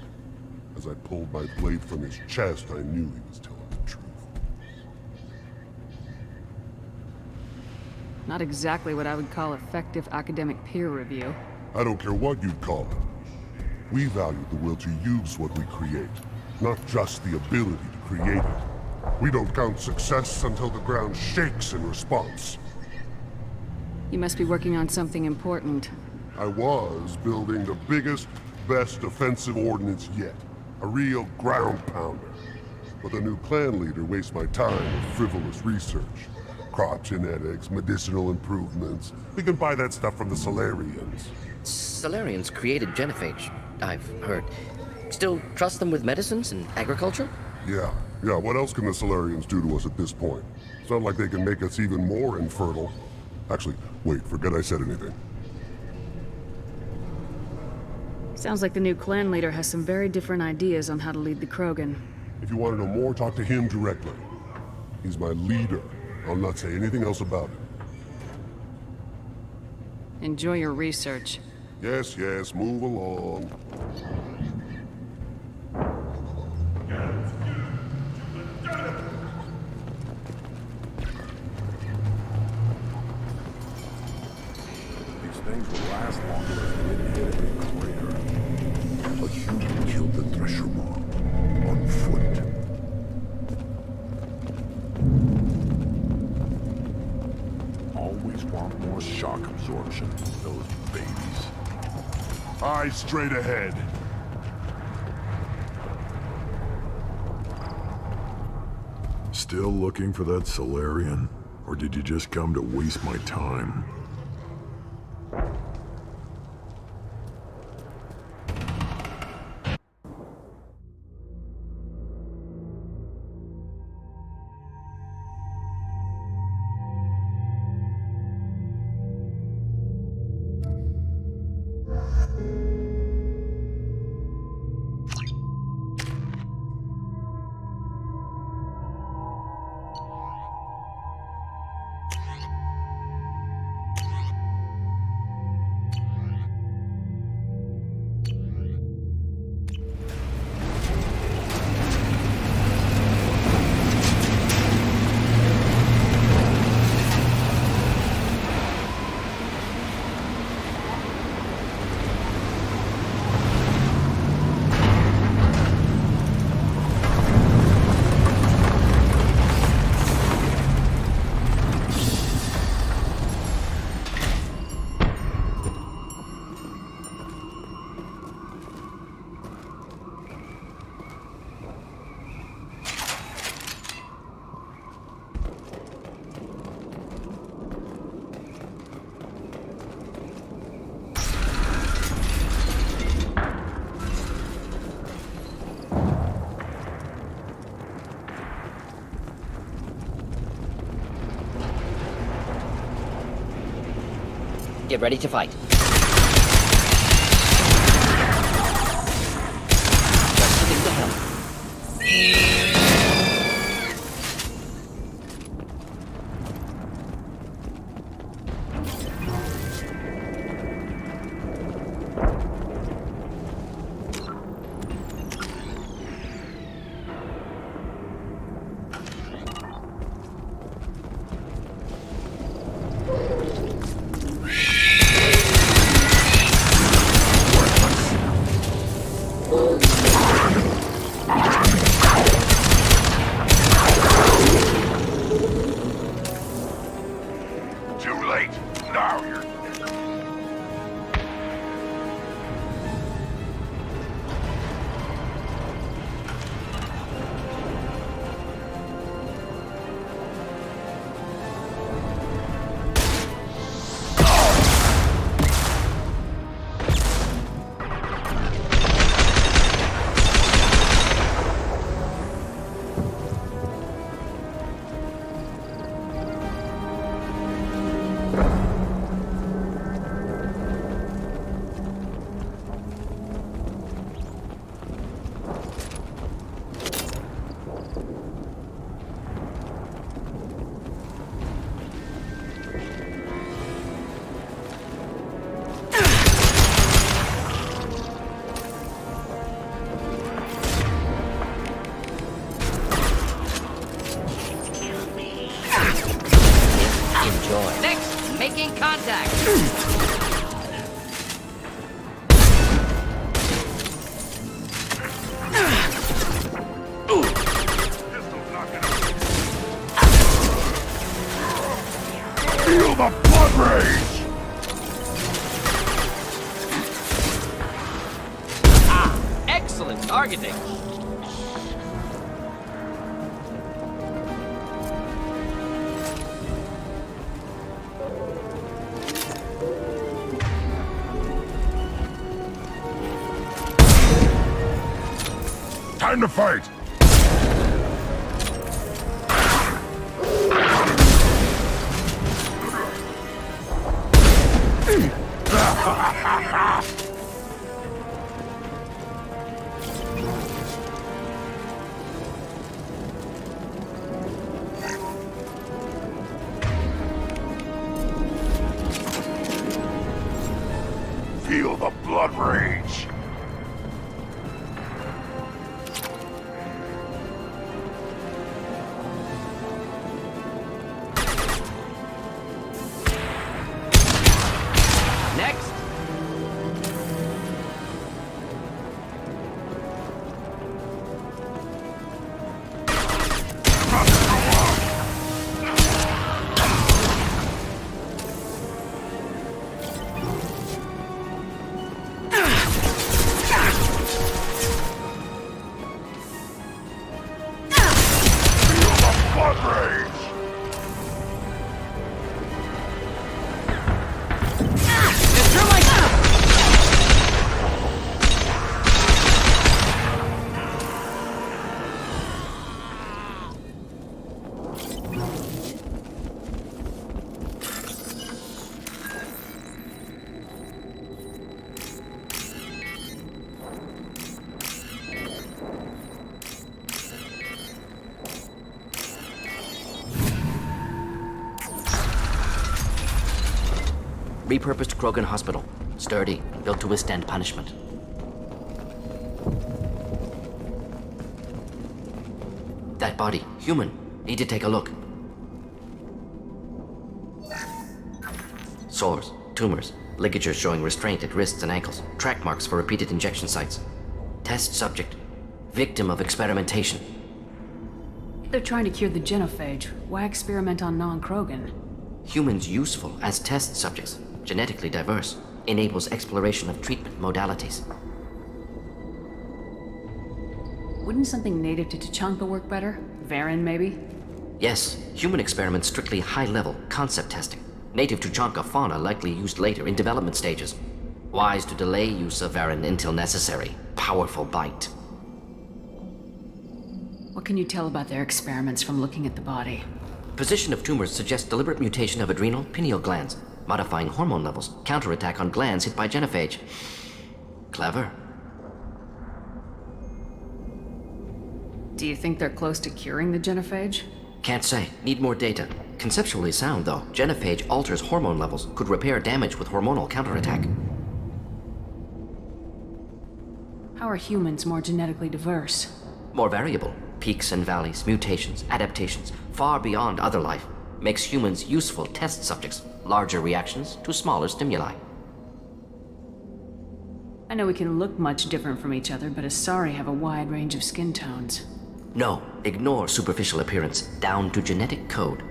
As I pulled my blade from his chest, I knew he was telling the truth. Not exactly what I would call effective academic peer review. I don't care what you'd call it. We value the will to use what we create, not just the ability to create it. We don't count success until the ground shakes in response. You must be working on something important. I was building the biggest, best offensive ordnance yet. A real ground pounder. But the new clan leader wastes my time with frivolous research. Crop genetics, medicinal improvements. We can buy that stuff from the Solarians. Solarians created genophage, I've heard. Still trust them with medicines and agriculture? Yeah, what else can the Solarians do to us at this point? It's not like they can make us even more infertile. Actually, wait, forget I said anything. Sounds like the new clan leader has some very different ideas on how to lead the Krogan. If you want to know more, talk to him directly. He's my leader. I'll not say anything else about it. Enjoy your research. Yes, move along. These things will last longer if they didn't hit any crater. A human killed the Thresher Maw on foot. Always want more shock absorption, those babies. Eyes straight ahead. Still looking for that Solarian? Or did you just come to waste my time? Get ready to fight. Just sitting to help. Next, making contact. Feel the blood rage! Excellent targeting. Time to fight! repurposed Krogan hospital. Sturdy, built to withstand punishment. That body, human. Need to take a look. Sores, tumors, ligatures showing restraint at wrists and ankles, track marks for repeated injection sites. Test subject, victim of experimentation. They're trying to cure the genophage. Why experiment on non-Krogan? Humans useful as test subjects, genetically diverse, enables exploration of treatment modalities. Wouldn't something native to Tuchanka work better? Varen, maybe? Yes, human experiments strictly high-level, concept testing. Native Tuchanka fauna likely used later in development stages. Wise to delay use of Varen until necessary. Powerful bite. What can you tell about their experiments from looking at the body? Position of tumors suggests deliberate mutation of adrenal, pineal glands, modifying hormone levels, counterattack on glands hit by genophage. Clever. Do you think they're close to curing the genophage? Can't say. Need more data. Conceptually sound, though. Genophage alters hormone levels, could repair damage with hormonal counterattack. How are humans more genetically diverse? More variable. Peaks and valleys, mutations, adaptations, far beyond other life. Makes humans useful test subjects. Larger reactions to smaller stimuli. I know we can look much different from each other, but Asari have a wide range of skin tones. No, ignore superficial appearance, down to genetic code.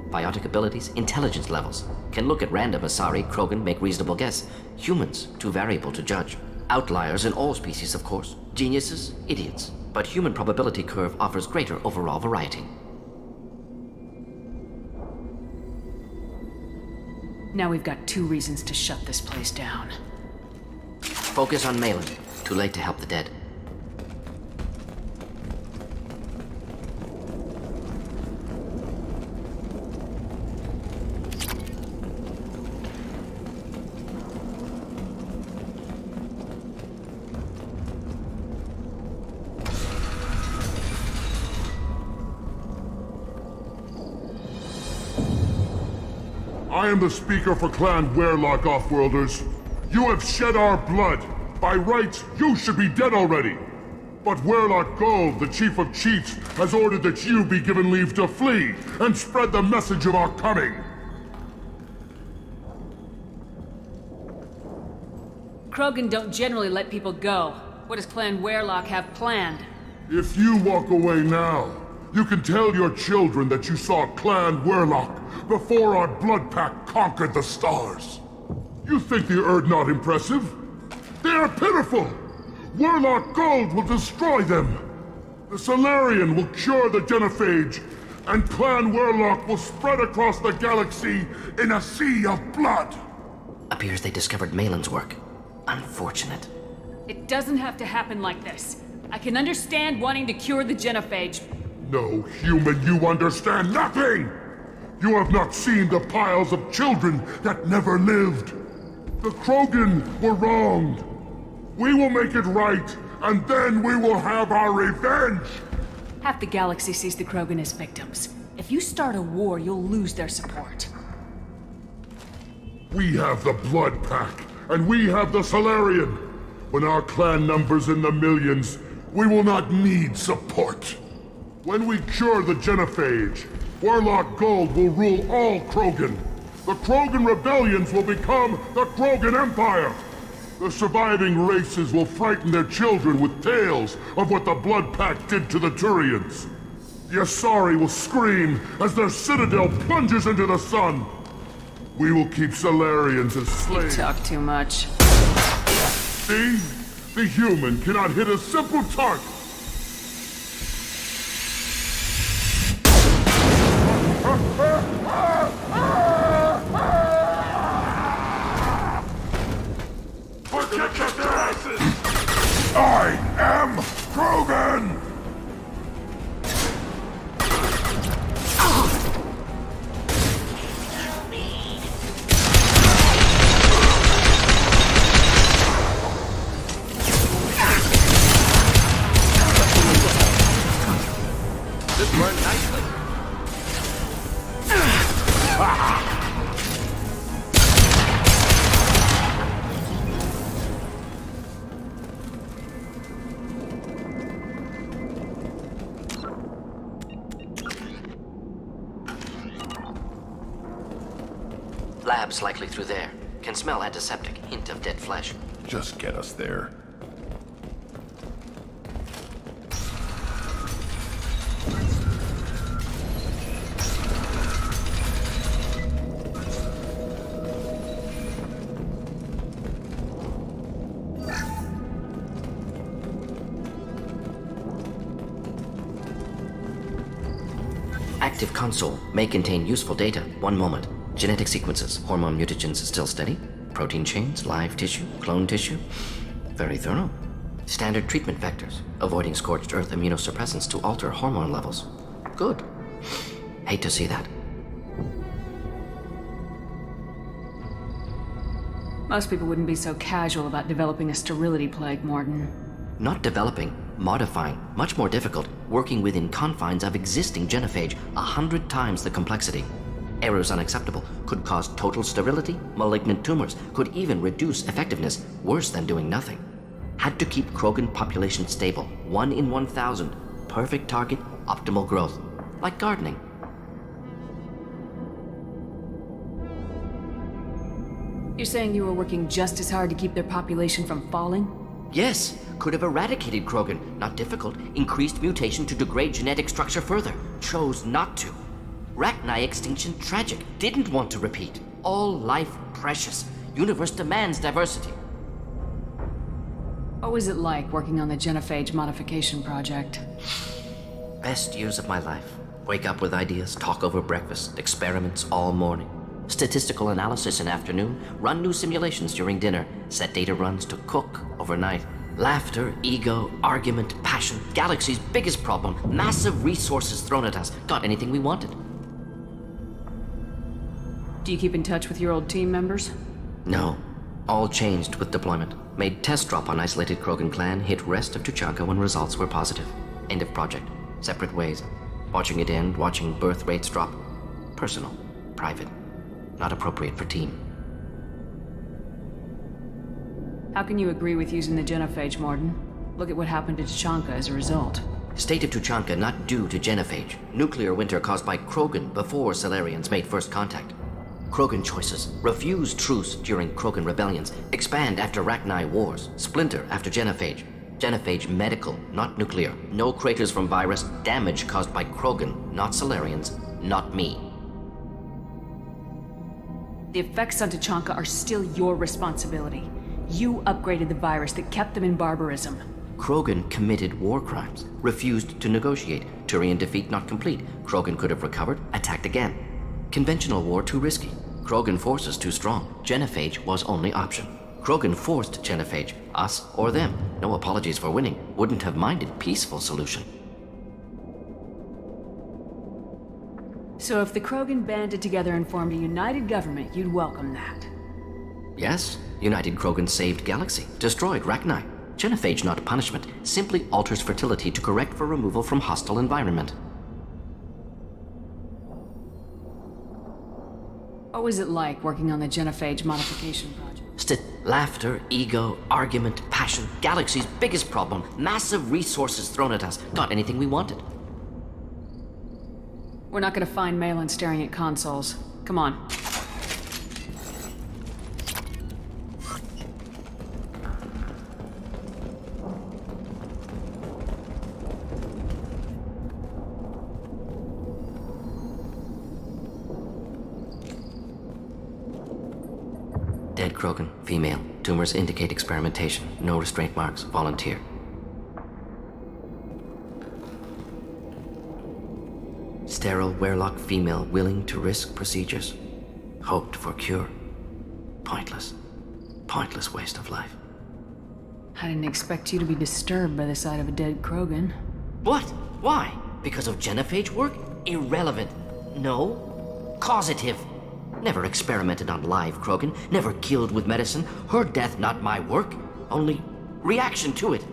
Biotic abilities, intelligence levels. Can look at random Asari, Krogan, make reasonable guess. Humans, too variable to judge. Outliers in all species, of course. Geniuses, idiots. But human probability curve offers greater overall variety. Now we've got 2 reasons to shut this place down. Focus on Malin. Too late to help the dead. I am the speaker for Clan Werlock, Offworlders. You have shed our blood. By rights, you should be dead already. But Werlock Gold, the Chief of Chiefs, has ordered that you be given leave to flee and spread the message of our coming. Krogan don't generally let people go. What does Clan Werlock have planned? If you walk away now, you can tell your children that you saw Clan Werlock before our blood pact conquered the stars. You think the Erd not impressive? They are pitiful! Werlock Gold will destroy them! The Solarian will cure the genophage, and Clan Werlock will spread across the galaxy in a sea of blood! Appears they discovered Malin's work. Unfortunate. It doesn't have to happen like this. I can understand wanting to cure the genophage. No, human, you understand nothing! You have not seen the piles of children that never lived. The Krogan were wronged. We will make it right, and then we will have our revenge! Half the galaxy sees the Krogan as victims. If you start a war, you'll lose their support. We have the Blood Pack, and we have the Solarian. When our clan numbers in the millions, we will not need support. When we cure the genophage, Werlock Gold will rule all Krogan. The Krogan rebellions will become the Krogan Empire. The surviving races will frighten their children with tales of what the Blood Pact did to the Turians. The Asari will scream as their citadel plunges into the sun. We will keep Solarians as slaves. You talk too much. See? The human cannot hit a simple target. I am Krogan! This burned nicely. Labs likely through there. Can smell antiseptic, hint of dead flesh. Just get us there. Active console may contain useful data. One moment. Genetic sequences, hormone mutagens still steady. Protein chains, live tissue, clone tissue. Very thorough. Standard treatment vectors, avoiding scorched earth immunosuppressants to alter hormone levels. Good. Hate to see that. Most people wouldn't be so casual about developing a sterility plague, Mordin. Not developing, modifying, much more difficult, working within confines of existing genophage, 100 times the complexity. Errors unacceptable, could cause total sterility, malignant tumors, could even reduce effectiveness, worse than doing nothing. Had to keep Krogan population stable, 1 in 1,000, perfect target, optimal growth, like gardening. You're saying you were working just as hard to keep their population from falling? Yes, could have eradicated Krogan. Not difficult. Increased mutation to degrade genetic structure further. Chose not to. Rachni extinction tragic. Didn't want to repeat. All life precious. Universe demands diversity. What was it like working on the genophage modification project? Best years of my life. Wake up with ideas, talk over breakfast, experiments all morning. Statistical analysis in afternoon, run new simulations during dinner, set data runs to cook overnight. Laughter, ego, argument, passion, galaxy's biggest problem, massive resources thrown at us. Got anything we wanted. Do you keep in touch with your old team members? No. All changed with deployment. Made test drop on isolated Krogan clan, hit rest of Tuchanka when results were positive. End of project. Separate ways. Watching it end, watching birth rates drop. Personal. Private. Not appropriate for team. How can you agree with using the genophage, Mordin? Look at what happened to Tuchanka as a result. State of Tuchanka not due to genophage. Nuclear winter caused by Krogan before Salarians made first contact. Krogan choices. Refuse truce during Krogan rebellions. Expand after Rachni wars. Splinter after genophage. Genophage medical, not nuclear. No craters from virus. Damage caused by Krogan, not Salarians, not me. The effects on Tuchanka are still your responsibility. You upgraded the virus that kept them in barbarism. Krogan committed war crimes, refused to negotiate. Turian defeat not complete. Krogan could have recovered, attacked again. Conventional war too risky. Krogan forces too strong. Genophage was only option. Krogan forced genophage, us or them. No apologies for winning. Wouldn't have minded peaceful solution. So if the Krogan banded together and formed a united government, you'd welcome that. Yes, United Krogan saved Galaxy, destroyed Rachni. Genophage not punishment, simply alters fertility to correct for removal from hostile environment. What was it like working on the genophage modification project? Laughter, ego, argument, passion, Galaxy's biggest problem, massive resources thrown at us. Got anything we wanted. We're not gonna find Malin staring at consoles. Come on. Dead Krogan, female. Tumors indicate experimentation. No restraint marks. Volunteer. Sterile Werelock female willing to risk procedures. Hoped for cure. Pointless. Pointless waste of life. I didn't expect you to be disturbed by the sight of a dead Krogan. What? Why? Because of genophage work? Irrelevant. No. Causative. Never experimented on live Krogan. Never killed with medicine. Her death not my work. Only reaction to it.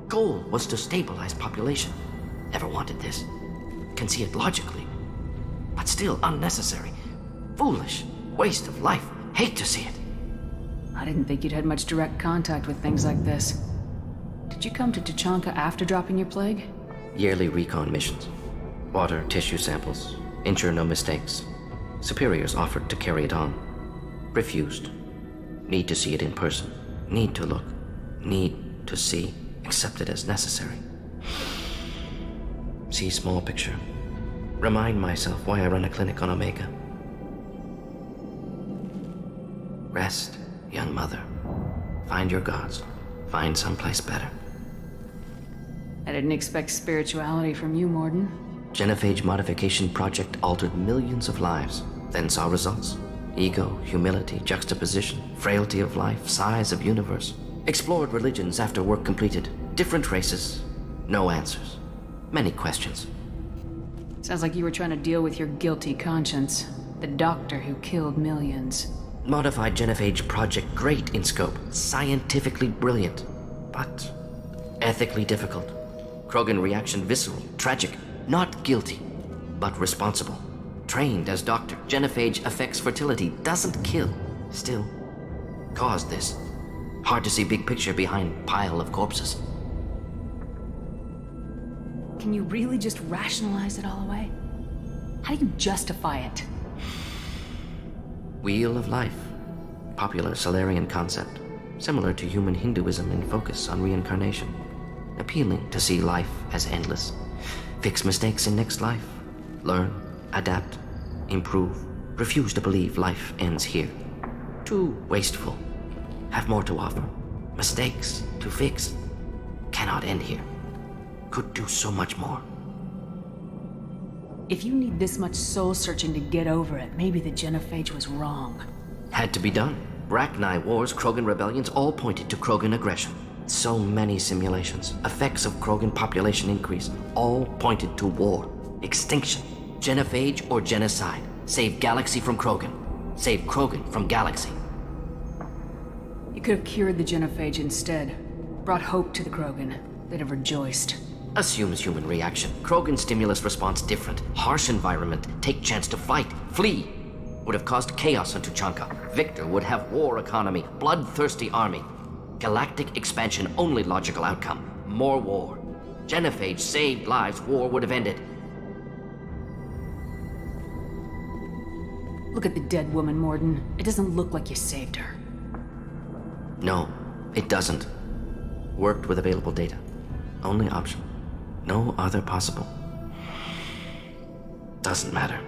Goal was to stabilize population. Never wanted this. Can see it logically. But still unnecessary. Foolish. Waste of life. Hate to see it. I didn't think you'd had much direct contact with things like this. Did you come to Tuchanka after dropping your plague? Yearly recon missions. Water, tissue samples. Ensure no mistakes. Superiors offered to carry it on. Refused. Need to see it in person. Need to look. Need to see. Accepted as necessary. See small picture. Remind myself why I run a clinic on Omega. Rest, young mother. Find your gods. Find someplace better. I didn't expect spirituality from you, Mordin. Genophage modification project altered millions of lives, then saw results. Ego, humility, juxtaposition, frailty of life, size of universe. Explored religions after work completed. Different races. No answers. Many questions. Sounds like you were trying to deal with your guilty conscience. The doctor who killed millions. Modified genophage project great in scope. Scientifically brilliant. But ethically difficult. Krogan reaction visceral, tragic. Not guilty, but responsible. Trained as doctor, genophage affects fertility, doesn't kill. Still, caused this. Hard to see big picture behind pile of corpses. Can you really just rationalize it all away? How do you justify it? Wheel of life. Popular Solarian concept. Similar to human Hinduism in focus on reincarnation. Appealing to see life as endless. Fix mistakes in next life. Learn, adapt, improve. Refuse to believe life ends here. Too wasteful. Have more to offer. Mistakes to fix. Cannot end here. Could do so much more. If you need this much soul-searching to get over it, maybe the genophage was wrong. Had to be done. Rachni wars, Krogan rebellions, all pointed to Krogan aggression. So many simulations. Effects of Krogan population increase. All pointed to war. Extinction. Genophage or genocide. Save galaxy from Krogan. Save Krogan from galaxy. You could have cured the genophage instead. Brought hope to the Krogan. They'd have rejoiced. Assumes human reaction. Krogan stimulus response different. Harsh environment. Take chance to fight. Flee. Would have caused chaos on Tuchanka. Victor would have war economy. Bloodthirsty army. Galactic expansion only logical outcome. More war. Genophage saved lives. War would have ended. Look at the dead woman, Mordin. It doesn't look like you saved her. No, it doesn't. Worked with available data. Only option. No other possible. Doesn't matter.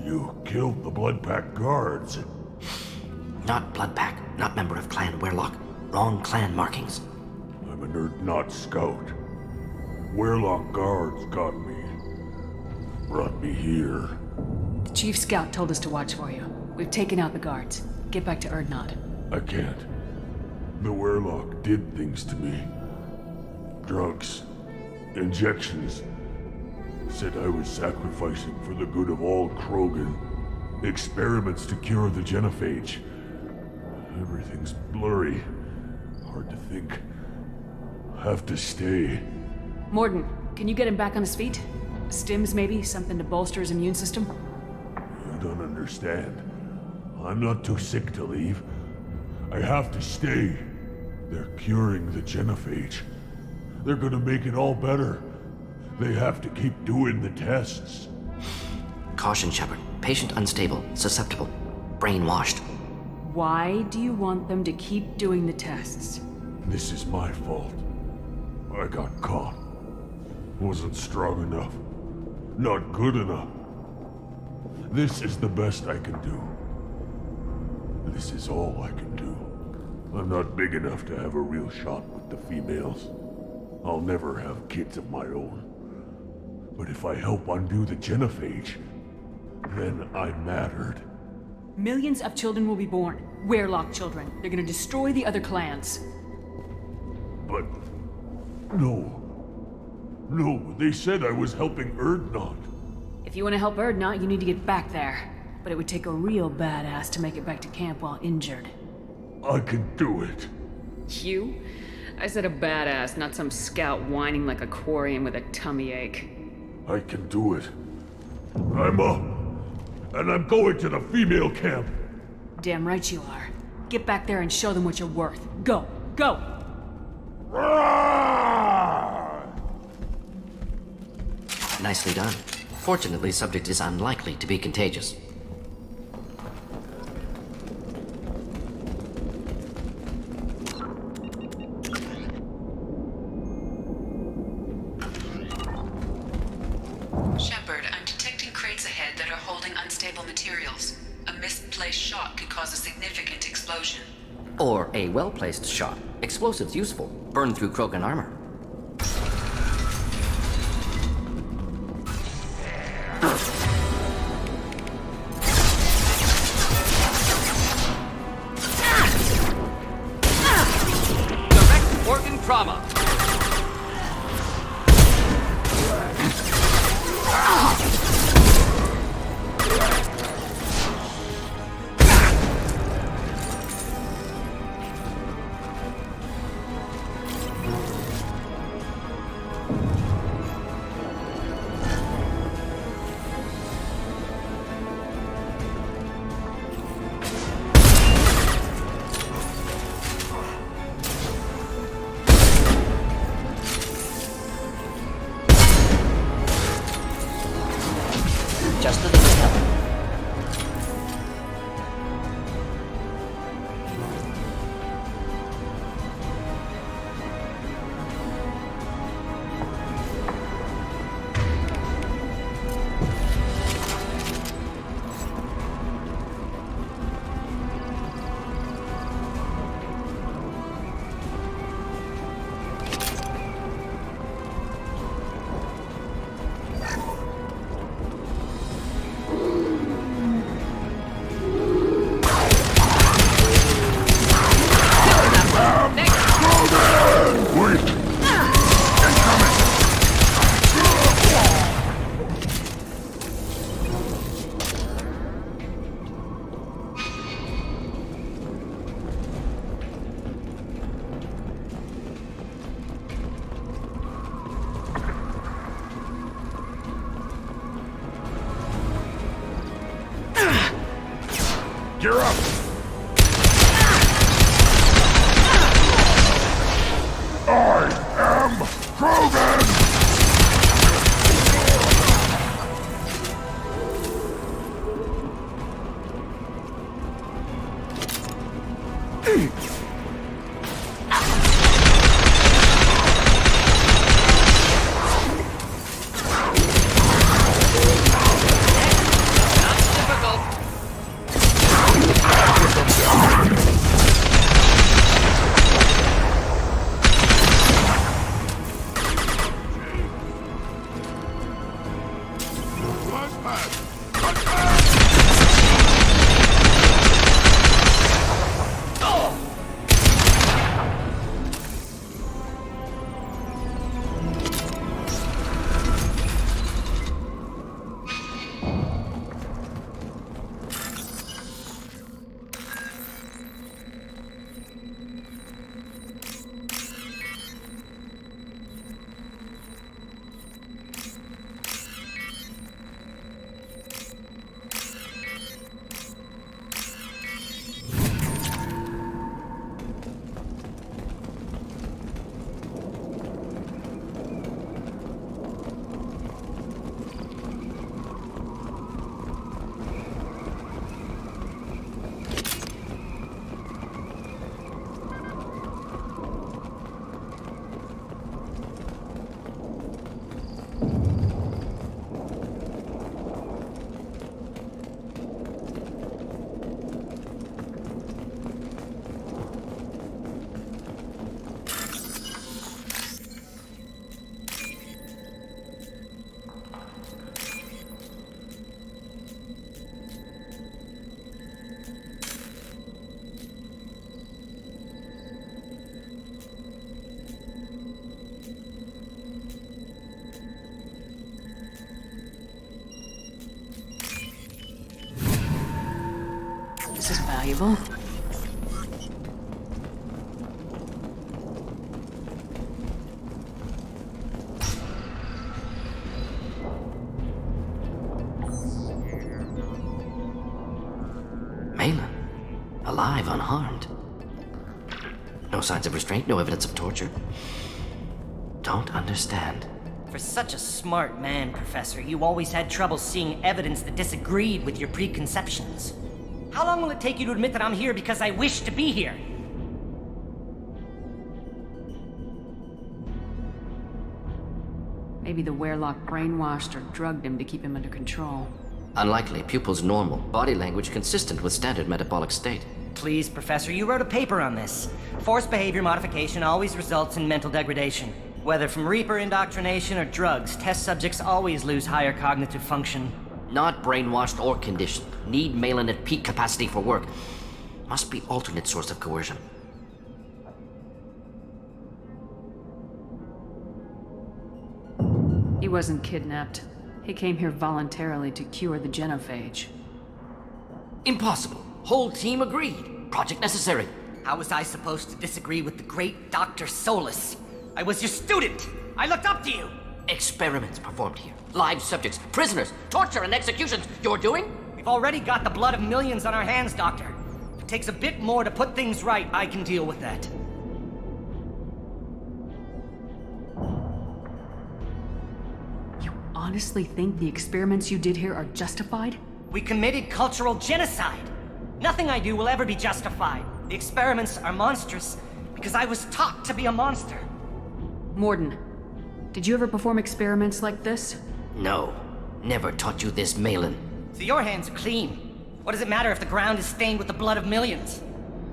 You killed the Bloodpack guards. Not Bloodpack, not member of Clan Werlock. Wrong clan markings. I'm a nerd, not scout. Werlock guards got me. Brought me here. The Chief Scout told us to watch for you. We've taken out the guards. Get back to Erdnot. I can't. The Werlock did things to me. Drugs. Injections. Said I was sacrificing for the good of all Krogan. Experiments to cure the genophage. Everything's blurry. Hard to think. Have to stay. Mordin, can you get him back on his feet? Stims, maybe? Something to bolster his immune system? You don't understand. I'm not too sick to leave. I have to stay. They're curing the genophage. They're gonna make it all better. They have to keep doing the tests. Caution, Shepard. Patient unstable, susceptible, brainwashed. Why do you want them to keep doing the tests? This is my fault. I got caught. Wasn't strong enough. Not good enough. This is the best I can do. This is all I can do. I'm not big enough to have a real shot with the females. I'll never have kids of my own. But if I help undo the genophage, then I'm mattered. Millions of children will be born. Werelock children. They're gonna destroy the other clans. But... no. No, they said I was helping Erdnot. If you want to help Erdnot, you need to get back there. But it would take a real badass to make it back to camp while injured. I can do it. You? I said a badass, not some scout whining like a quarian with a tummy ache. I can do it. I'm up. And I'm going to the female camp. Damn right you are. Get back there and show them what you're worth. Go! Go! Nicely done. Fortunately, subject is unlikely to be contagious. Shepard, I'm detecting crates ahead that are holding unstable materials. A misplaced shot could cause a significant explosion. Or a well-placed shot. Explosives useful. Burn through Krogan armor. Direct organ trauma. Just a little help. Gear up! I am Krogan! valuable. Malin, alive, unharmed. No signs of restraint, no evidence of torture. Don't understand. For such a smart man, Professor, you always had trouble seeing evidence that disagreed with your preconceptions. How long will it take you to admit that I'm here because I wish to be here? Maybe the Werelock brainwashed or drugged him to keep him under control. Unlikely. Pupil's normal. Body language consistent with standard metabolic state. Please, Professor, you wrote a paper on this. Forced behavior modification always results in mental degradation. Whether from Reaper indoctrination or drugs, test subjects always lose higher cognitive function. Not brainwashed or conditioned. Need Malin at peak capacity for work. Must be alternate source of coercion. He wasn't kidnapped. He came here voluntarily to cure the genophage. Impossible. Whole team agreed. Project necessary. How was I supposed to disagree with the great Dr. Solus? I was your student! I looked up to you! Experiments performed here. Live subjects, prisoners, torture and executions. You're doing? We've already got the blood of millions on our hands, Doctor. If it takes a bit more to put things right, I can deal with that. You honestly think the experiments you did here are justified? We committed cultural genocide. Nothing I do will ever be justified. The experiments are monstrous because I was taught to be a monster. Mordin, did you ever perform experiments like this? No. Never taught you this, Malin. So your hands are clean. What does it matter if the ground is stained with the blood of millions?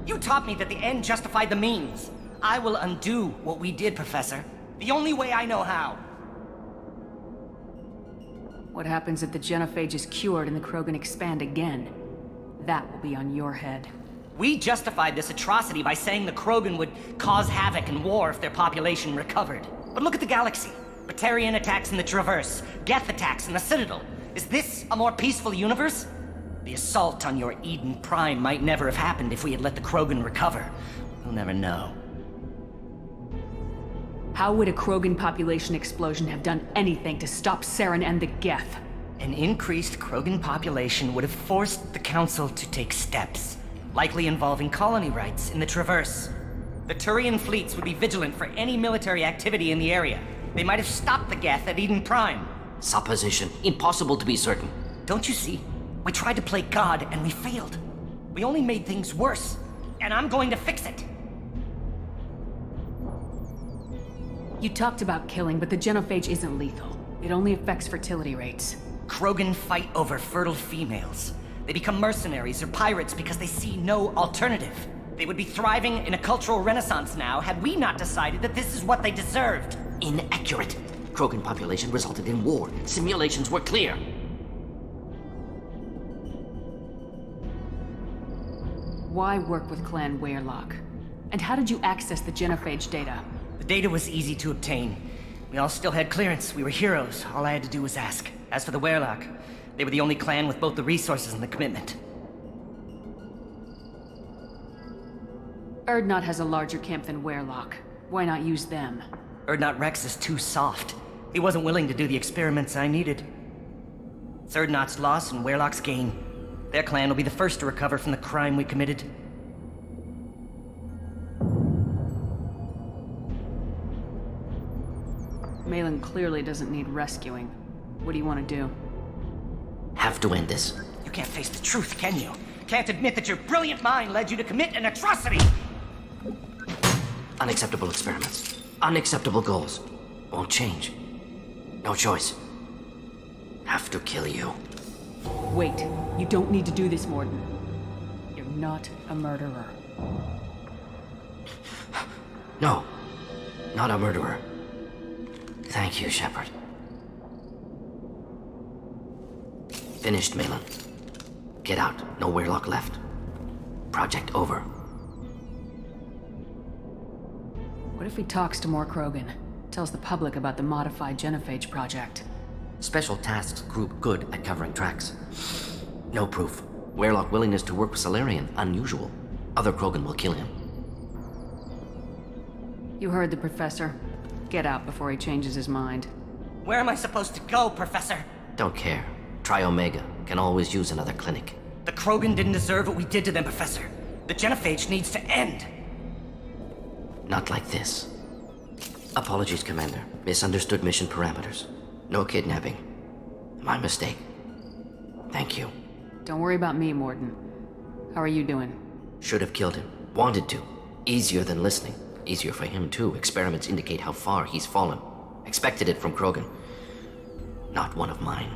You taught me that the end justified the means. I will undo what we did, Professor. The only way I know how. What happens if the genophage is cured and the Krogan expand again? That will be on your head. We justified this atrocity by saying the Krogan would cause havoc and war if their population recovered. But look at the galaxy. Batarian attacks in the Traverse, Geth attacks in the Citadel. Is this a more peaceful universe? The assault on your Eden Prime might never have happened if we had let the Krogan recover. We'll never know. How would a Krogan population explosion have done anything to stop Saren and the Geth? An increased Krogan population would have forced the Council to take steps, likely involving colony rights in the Traverse. The Turian fleets would be vigilant for any military activity in the area. They might have stopped the Geth at Eden Prime. Supposition. Impossible to be certain. Don't you see? We tried to play God and we failed. We only made things worse. And I'm going to fix it. You talked about killing, but the genophage isn't lethal. It only affects fertility rates. Krogan fight over fertile females. They become mercenaries or pirates because they see no alternative. They would be thriving in a cultural renaissance now had we not decided that this is what they deserved. Inaccurate. Krogan population resulted in war. Simulations were clear. Why work with Clan Werelock? And how did you access the genophage data? The data was easy to obtain. We all still had clearance. We were heroes. All I had to do was ask. As for the Werelock, they were the only clan with both the resources and the commitment. Urdnot has a larger camp than Werelock. Why not use them? Urdnot Rex is too soft. He wasn't willing to do the experiments I needed. It's Urdnot's loss and Werelock's gain. Their clan will be the first to recover from the crime we committed. Malin clearly doesn't need rescuing. What do you want to do? Have to end this. You can't face the truth, can you? Can't admit that your brilliant mind led you to commit an atrocity! Unacceptable experiments. Unacceptable goals. Won't change. No choice. Have to kill you. Wait. You don't need to do this, Mordin. You're not a murderer. No. Not a murderer. Thank you, Shepard. Finished, Malin. Get out. No Werelock left. Project over. What if he talks to more Krogan? Tells the public about the modified genophage project? Special Tasks Group good at covering tracks. No proof. Weyrloc willingness to work with Salarian, unusual. Other Krogan will kill him. You heard the Professor. Get out before he changes his mind. Where am I supposed to go, Professor? Don't care. Try Omega. Can always use another clinic. The Krogan didn't deserve what we did to them, Professor. The genophage needs to end. Not like this. Apologies, Commander. Misunderstood mission parameters. No kidnapping. My mistake. Thank you. Don't worry about me, Mordin. How are you doing? Should have killed him. Wanted to. Easier than listening. Easier for him, too. Experiments indicate how far he's fallen. Expected it from Krogan. Not one of mine.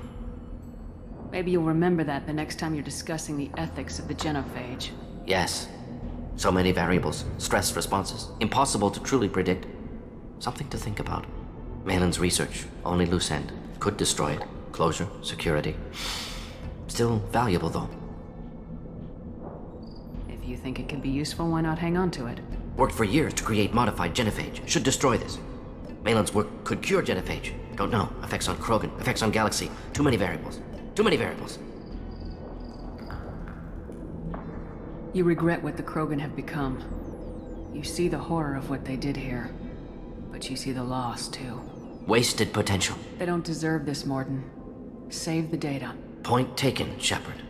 Maybe you'll remember that the next time you're discussing the ethics of the genophage. Yes. So many variables. Stress responses. Impossible to truly predict. Something to think about. Malin's research. Only loose end. Could destroy it. Closure. Security. Still valuable, though. If you think it could be useful, why not hang on to it? Worked for years to create modified genophage. Should destroy this. Malin's work could cure genophage. Don't know. Effects on Krogan. Effects on Galaxy. Too many variables. Too many variables. You regret what the Krogan have become. You see the horror of what they did here. But you see the loss, too. Wasted potential. They don't deserve this, Mordin. Save the data. Point taken, Shepard.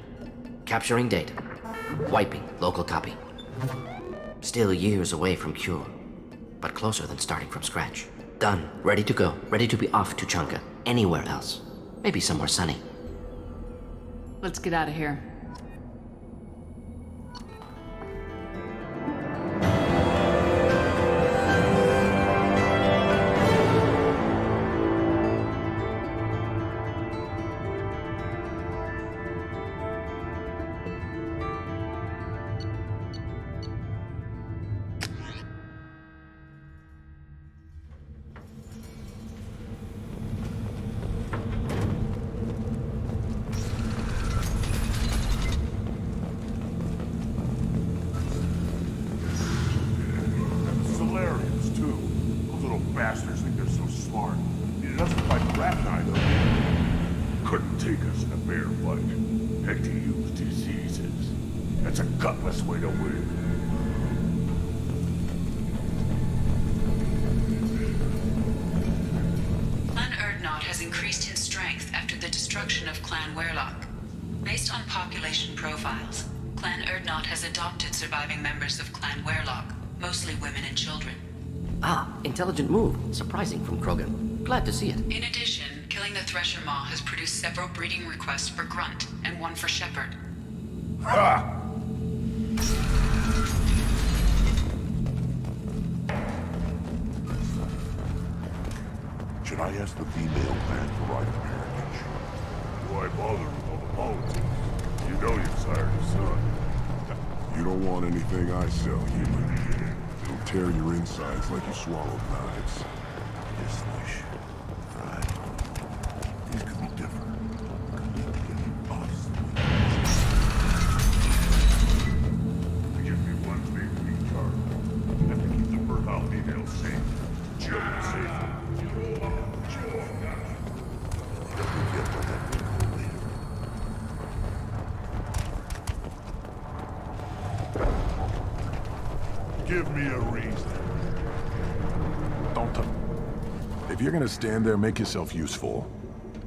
Capturing data. Wiping local copy. Still years away from cure. But closer than starting from scratch. Done. Ready to go. Ready to be off to Chanka. Anywhere else. Maybe somewhere sunny. Let's get out of here. Solarians, too. Those little bastards think they're so smart. It doesn't fight Rachni, though. Couldn't take us in a bear fight. Heck to use diseases. That's a gutless way to win. Clan Urdnot has increased in strength after the destruction of Clan Weyrloc. Based on population profiles, Clan Urdnot has adopted surviving members of Clan Weyrloc, mostly women and children. Ah, intelligent move. Surprising from Krogan. Glad to see it. In addition, killing the Thresher Maw has produced several breeding requests for Grunt and one for Shepard. Ha! Should I ask the female clan for right of parentage? Why bother with all the politics? You know you sired your son. You don't want anything I sell, human. It'll tear your insides like you swallowed knives. Yes, wish. Right. These could be different. Give me one big recharge. Have to keep the fertile females safe. Children safe. Give me a reason. Don't. If you're gonna stand there, make yourself useful.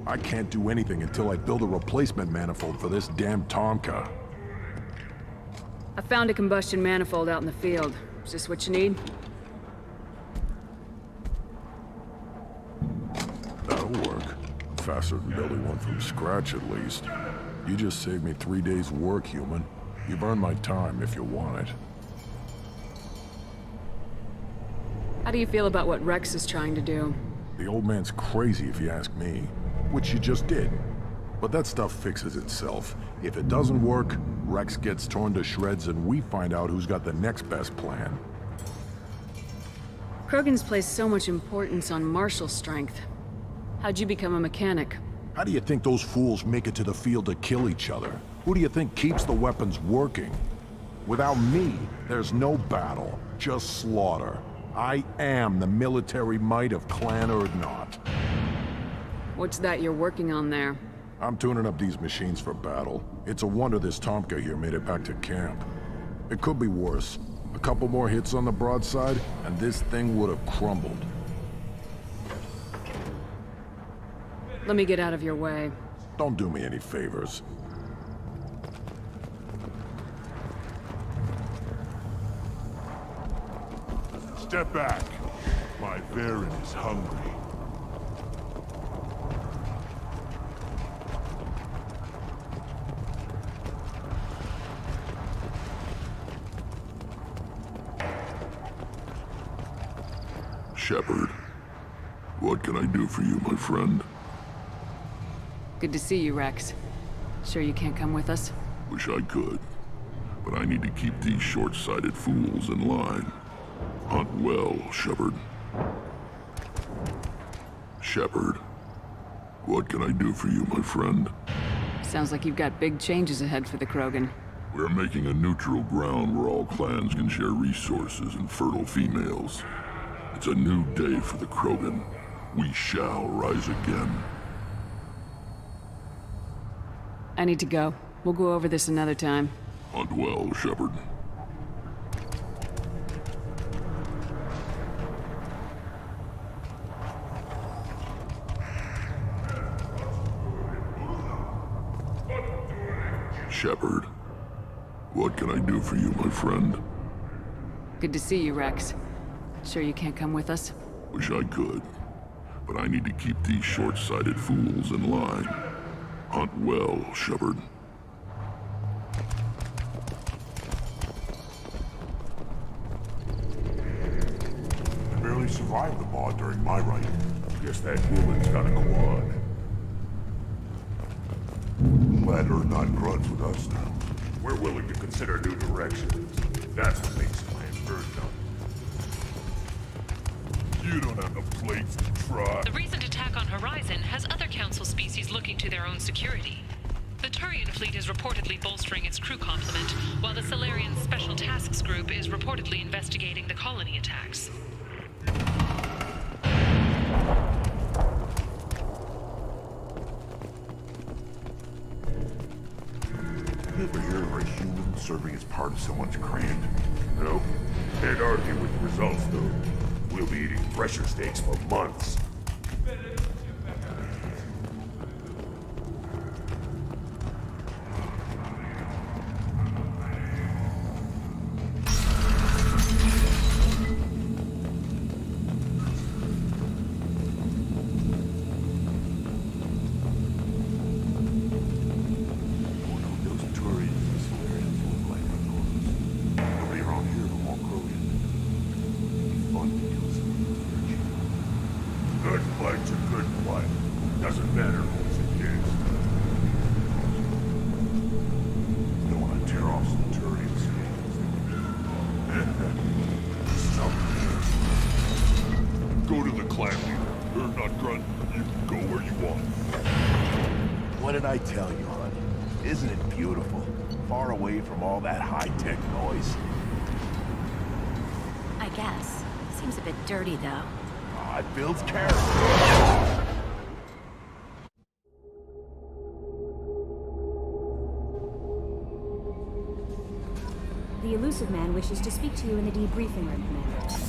I can't do anything until I build a replacement manifold for this damn Tomka. I found a combustion manifold out in the field. Is this what you need? That'll work. Faster than building one from scratch, at least. You just saved me 3 days' work, human. You've earned my time if you want it. How do you feel about what Rex is trying to do? The old man's crazy if you ask me. Which you just did. But that stuff fixes itself. If it doesn't work, Rex gets torn to shreds and we find out who's got the next best plan. Krogan's placed so much importance on martial strength. How'd you become a mechanic? How do you think those fools make it to the field to kill each other? Who do you think keeps the weapons working? Without me, there's no battle, just slaughter. I am the military might of Clan Urdnot. What's that you're working on there? I'm tuning up these machines for battle. It's a wonder this Tomka here made it back to camp. It could be worse. A couple more hits on the broadside, and this thing would have crumbled. Let me get out of your way. Don't do me any favors. Step back. My Varen is hungry. Shepard, what can I do for you, my friend? Good to see you, Rex. Sure you can't come with us? Wish I could, but I need to keep these short-sighted fools in line. Hunt well, Shepard. Shepard, what can I do for you, my friend? Sounds like you've got big changes ahead for the Krogan. We're making a neutral ground where all clans can share resources and fertile females. It's a new day for the Krogan. We shall rise again. I need to go. We'll go over this another time. Hunt well, Shepard. Shepard, what can I do for you, my friend? Good to see you, Rex. Sure you can't come with us? Wish I could, but I need to keep these short-sighted fools in line. Hunt well, Shepard. I barely survived the maw during my rite. Guess that woman's got a quad. Glad Urdnot grunts with us now. We're willing to consider new directions. That's what makes Clan Urdnot. You don't have the plates to try. The recent attack on Horizon has other Council species looking to their own security. The Turian fleet is reportedly bolstering its crew complement, while the Solarian Special Tasks Group is reportedly investigating the colony attacks. You ever hear of a human serving as part of someone's clan? Nope. Can't argue with the results, though. We'll be eating pressure steaks for months. What did I tell you, honey? Isn't it beautiful? Far away from all that high-tech noise. I guess. Seems a bit dirty, though. It builds character. The Illusive Man wishes to speak to you in the debriefing room, Commander.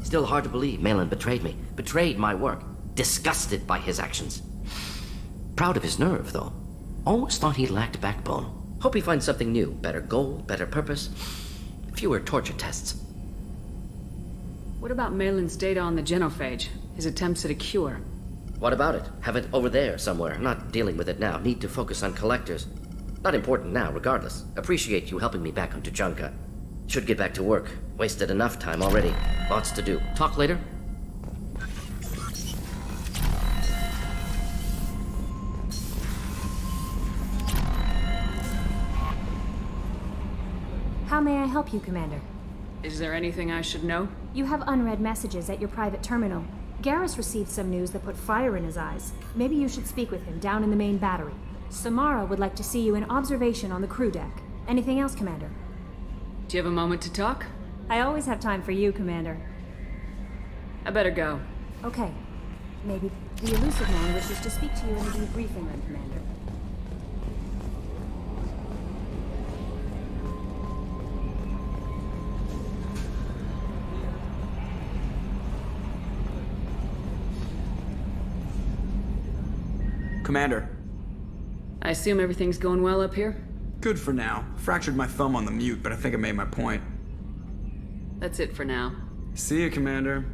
Still hard to believe Malin betrayed me, betrayed my work, disgusted by his actions. Proud of his nerve, though. Always thought he lacked backbone. Hope he finds something new, better goal, better purpose, fewer torture tests. What about Malin's data on the genophage? His attempts at a cure? What about it? Have it over there somewhere. Not dealing with it now. Need to focus on collectors. Not important now, regardless. Appreciate you helping me back on Tuchanka. Should get back to work. Wasted enough time already. Lots to do. Talk later? How may I help you, Commander? Is there anything I should know? You have unread messages at your private terminal. Garrus received some news that put fire in his eyes. Maybe you should speak with him down in the main battery. Samara would like to see you in observation on the crew deck. Anything else, Commander? Do you have a moment to talk? I always have time for you, Commander. I better go. Okay. Maybe the Illusive Man wishes to speak to you in the debriefing room, Commander. Commander. I assume everything's going well up here? Good for now. Fractured my thumb on the mute, but I think I made my point. That's it for now. See you, Commander.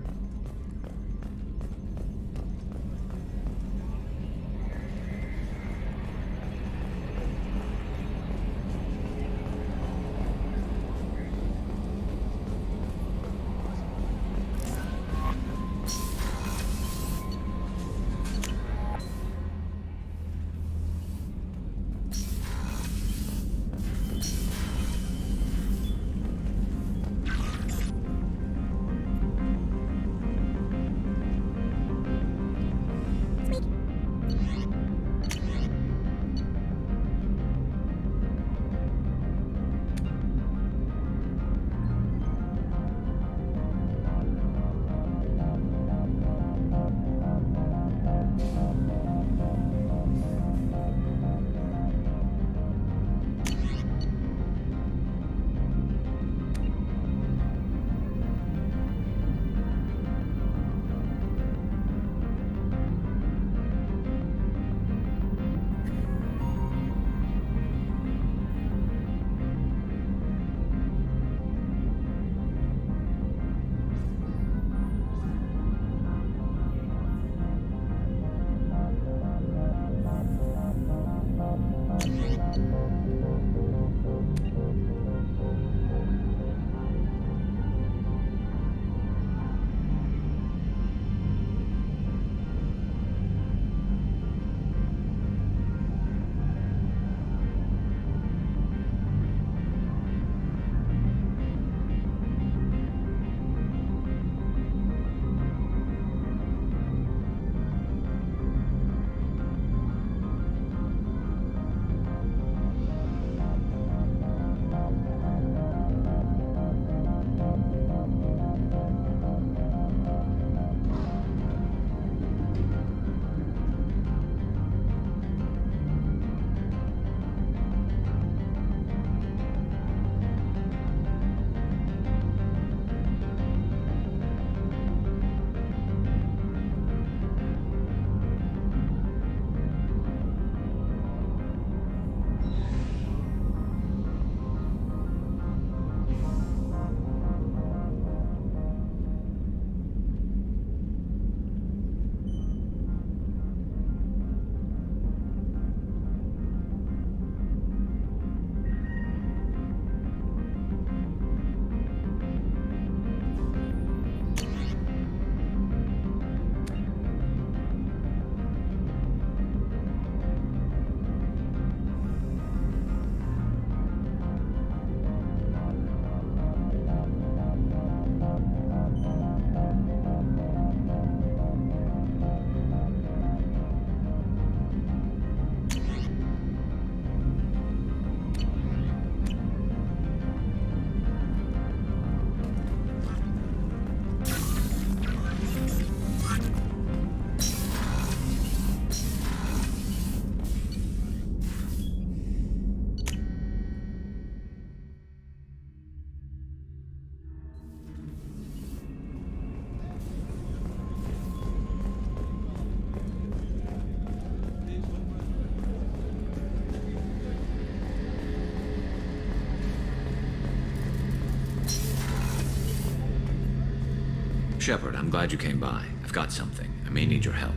Shepard, I'm glad you came by. I've got something. I may need your help.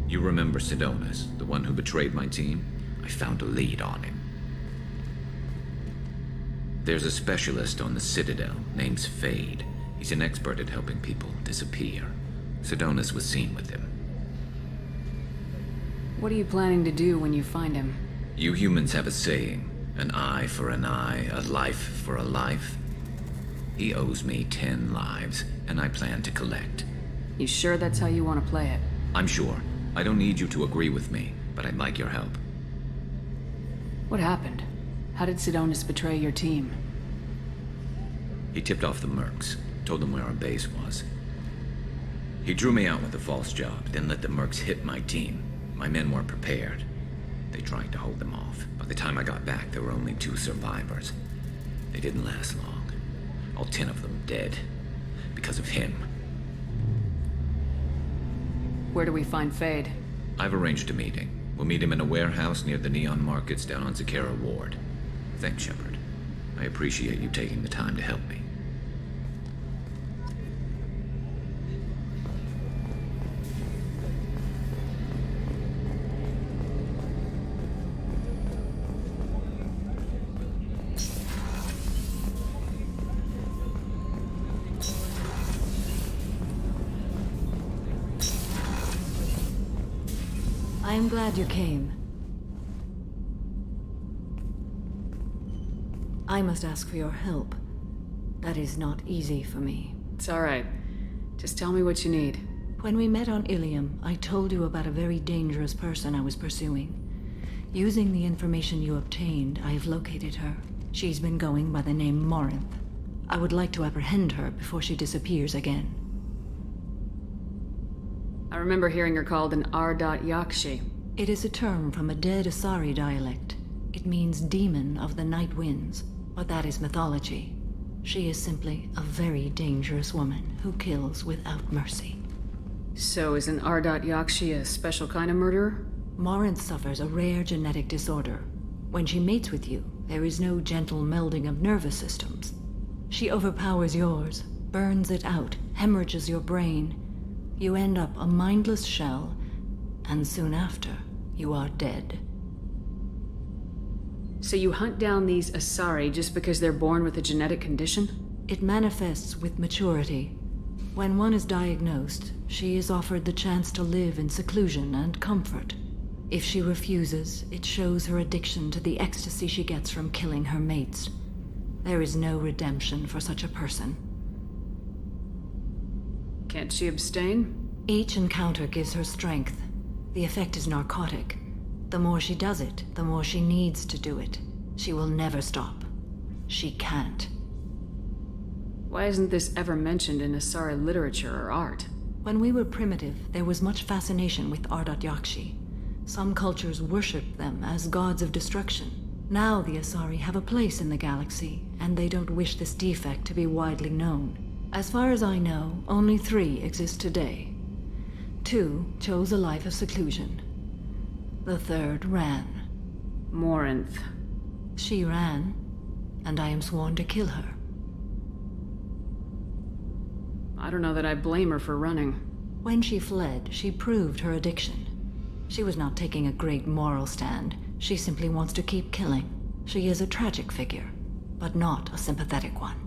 You remember Sidonus, the one who betrayed my team? I found a lead on him. There's a specialist on the Citadel, name's Fade. He's an expert at helping people disappear. Sidonus was seen with him. What are you planning to do when you find him? You humans have a saying, An eye for an eye, a life for a life. He owes me 10 lives, and I plan to collect. You sure that's how you want to play it? I'm sure. I don't need you to agree with me, but I'd like your help. What happened? How did Sidonis betray your team? He tipped off the mercs, told them where our base was. He drew me out with a false job, then let the mercs hit my team. My men weren't prepared. They tried to hold them off. By the time I got back, there were only 2 survivors. They didn't last long. All 10 of them dead. Because of him. Where do we find Fade? I've arranged a meeting. We'll meet him in a warehouse near the Neon Markets down on Zakera Ward. Thanks, Shepard. I appreciate you taking the time to help me. I am glad you came. I must ask for your help. That is not easy for me. It's alright. Just tell me what you need. When we met on Ilium, I told you about a very dangerous person I was pursuing. Using the information you obtained, I have located her. She's been going by the name Morinth. I would like to apprehend her before she disappears again. I remember hearing her called an Yakshi. It is a term from a dead Asari dialect. It means demon of the night winds, but that is mythology. She is simply a very dangerous woman who kills without mercy. So is an Yakshi a special kind of murderer? Morinth suffers a rare genetic disorder. When she mates with you, there is no gentle melding of nervous systems. She overpowers yours, burns it out, hemorrhages your brain. You end up a mindless shell, and soon after, you are dead. So you hunt down these Asari just because they're born with a genetic condition? It manifests with maturity. When one is diagnosed, she is offered the chance to live in seclusion and comfort. If she refuses, it shows her addiction to the ecstasy she gets from killing her mates. There is no redemption for such a person. Can't she abstain? Each encounter gives her strength. The effect is narcotic. The more she does it, the more she needs to do it. She will never stop. She can't. Why isn't this ever mentioned in Asari literature or art? When we were primitive, there was much fascination with Yakshi. Some cultures worshipped them as gods of destruction. Now the Asari have a place in the galaxy, and they don't wish this defect to be widely known. As far as I know, only 3 exist today. 2 chose a life of seclusion. The 3rd ran. Morinth. She ran, and I am sworn to kill her. I don't know that I blame her for running. When she fled, she proved her addiction. She was not taking a great moral stand. She simply wants to keep killing. She is a tragic figure, but not a sympathetic one.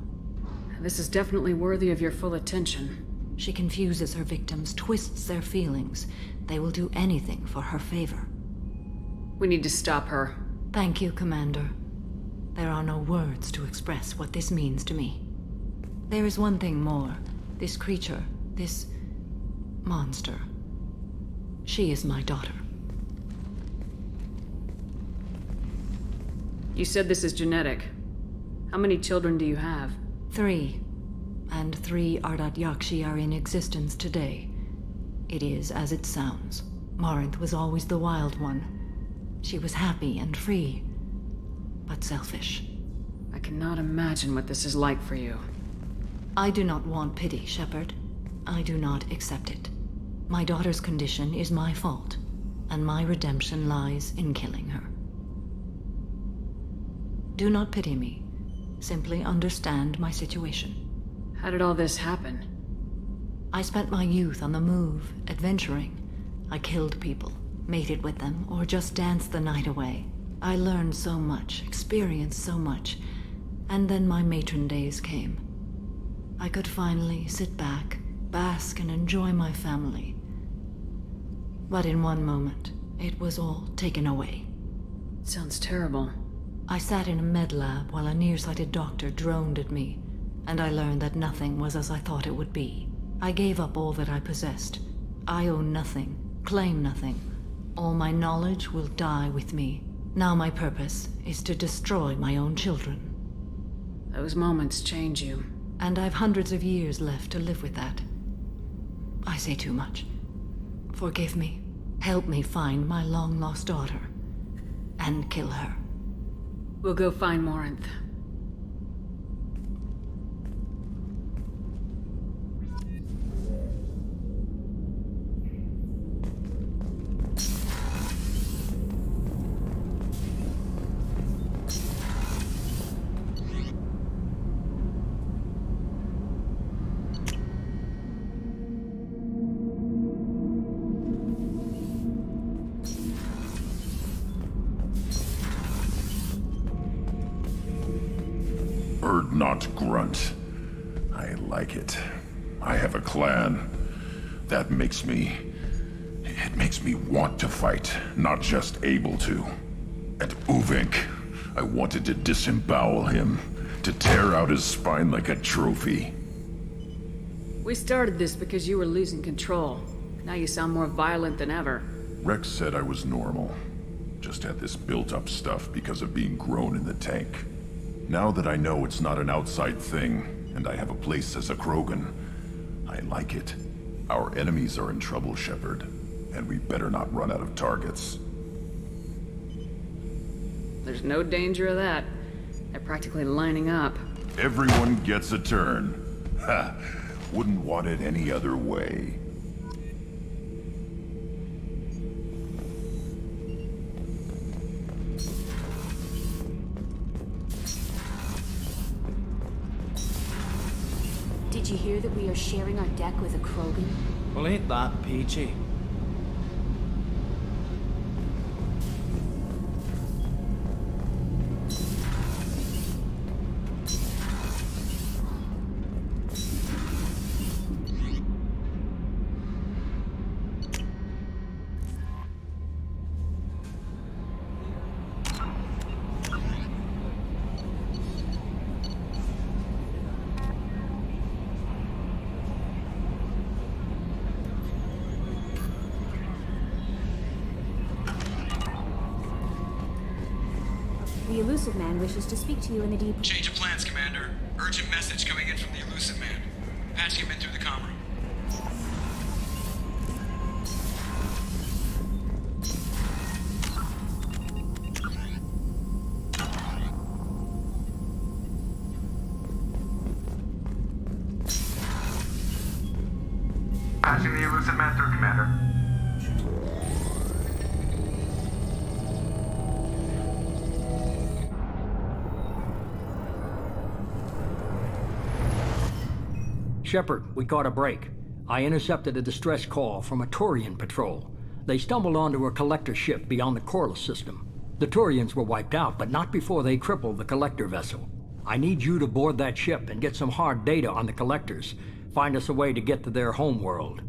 This is definitely worthy of your full attention. She confuses her victims, twists their feelings. They will do anything for her favor. We need to stop her. Thank you, Commander. There are no words to express what this means to me. There is one thing more. This creature, this monster. She is my daughter. You said this is genetic. How many children do you have? 3. And 3 Yakshi are in existence today. It is as it sounds. Morinth was always the wild one. She was happy and free, but selfish. I cannot imagine what this is like for you. I do not want pity, Shepard. I do not accept it. My daughter's condition is my fault, and my redemption lies in killing her. Do not pity me. Simply understand my situation. How did all this happen? I spent my youth on the move, adventuring. I killed people, mated with them, or just danced the night away. I learned so much, experienced so much, and then my matron days came. I could finally sit back, bask, and enjoy my family. But in one moment, it was all taken away. Sounds terrible. I sat in a med lab while a nearsighted doctor droned at me, and I learned that nothing was as I thought it would be. I gave up all that I possessed. I own nothing, claim nothing. All my knowledge will die with me. Now my purpose is to destroy my own children. Those moments change you. And I've hundreds of years left to live with that. I say too much. Forgive me. Help me find my long-lost daughter. And kill her. We'll go find Morinth. Not grunt. I like it. I have a clan. That makes me... It makes me want to fight, not just able to. At Uvink, I wanted to disembowel him, to tear out his spine like a trophy. We started this because you were losing control. Now you sound more violent than ever. Rex said I was normal. Just had this built-up stuff because of being grown in the tank. Now that I know it's not an outside thing, and I have a place as a Krogan, I like it. Our enemies are in trouble, Shepard, and we better not run out of targets. There's no danger of that. They're practically lining up. Everyone gets a turn. Ha! Wouldn't want it any other way. Did you hear that we are sharing our deck with a Krogan? Well, ain't that peachy? The Illusive Man wishes to speak to you in the deep... Change of plans, Commander. Urgent message coming in from the Illusive Man. Patching him in through the comm room. Patching the Illusive Man through, Commander. Shepard, we caught a break. I intercepted a distress call from a Turian patrol. They stumbled onto a collector ship beyond the Corliss system. The Turians were wiped out, but not before they crippled the collector vessel. I need you to board that ship and get some hard data on the collectors. Find us a way to get to their homeworld.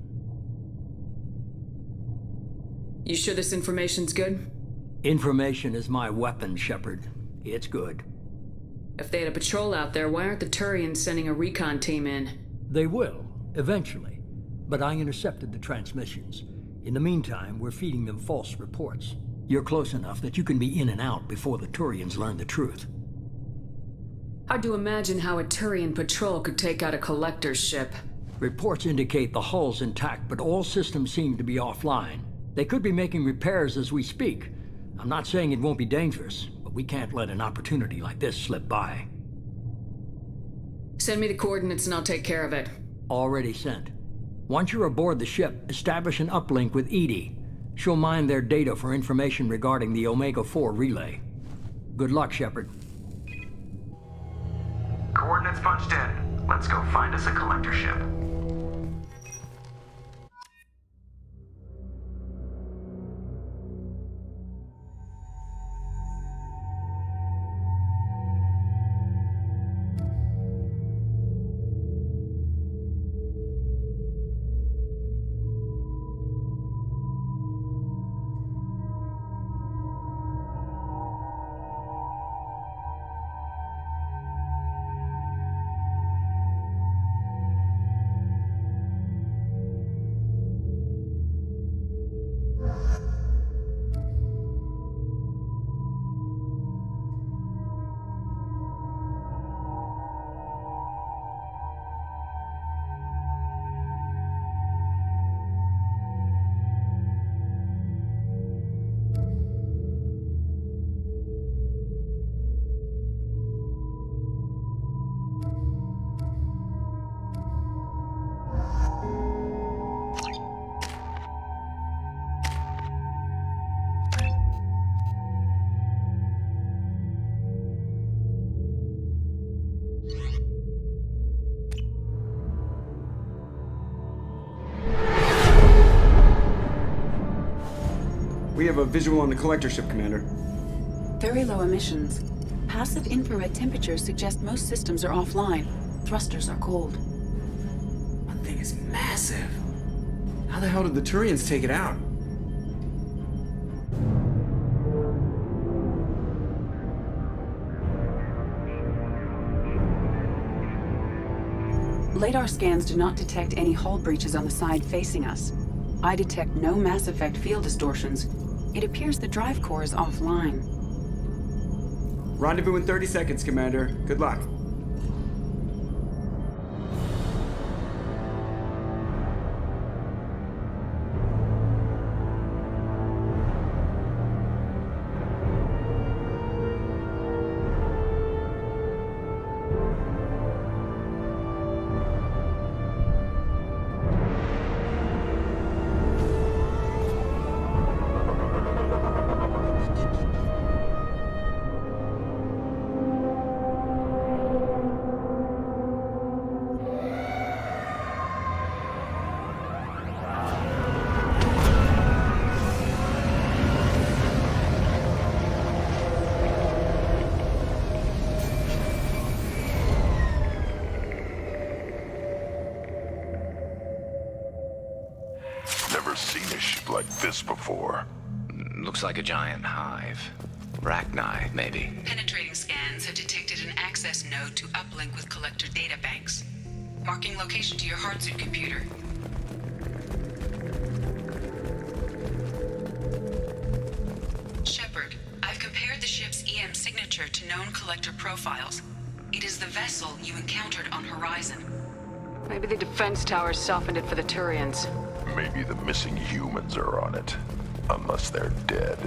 You sure this information's good? Information is my weapon, Shepard. It's good. If they had a patrol out there, why aren't the Turians sending a recon team in? They will, eventually. But I intercepted the transmissions. In the meantime, we're feeding them false reports. You're close enough that you can be in and out before the Turians learn the truth. Hard to imagine how a Turian patrol could take out a collector's ship. Reports indicate the hull's intact, but all systems seem to be offline. They could be making repairs as we speak. I'm not saying it won't be dangerous, but we can't let an opportunity like this slip by. Send me the coordinates and I'll take care of it. Already sent. Once you're aboard the ship, establish an uplink with EDI. She'll mine their data for information regarding the Omega-4 relay. Good luck, Shepard. Coordinates punched in. Let's go find us a collector ship. We have a visual on the collector ship, Commander. Very low emissions. Passive infrared temperatures suggest most systems are offline. Thrusters are cold. That thing is massive. How the hell did the Turians take it out? Radar scans do not detect any hull breaches on the side facing us. I detect no Mass Effect field distortions. It appears the drive core is offline. Rendezvous in 30 seconds, Commander. Good luck. Never seen a ship like this before. Looks like a giant hive. Rachni, maybe. Penetrating scans have detected an access node to uplink with collector databanks. Marking location to your hardsuit computer. Shepard, I've compared the ship's EM signature to known collector profiles. It is the vessel you encountered on Horizon. Maybe the defense towers softened it for the Turians. Maybe the missing humans are on it. Unless they're dead.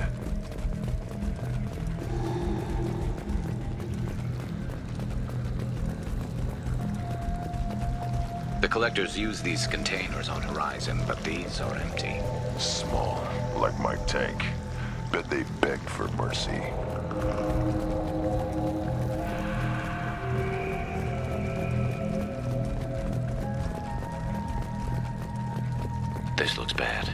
The collectors use these containers on Horizon, but these are empty. Small, like my tank. Bet they begged for mercy. This looks bad.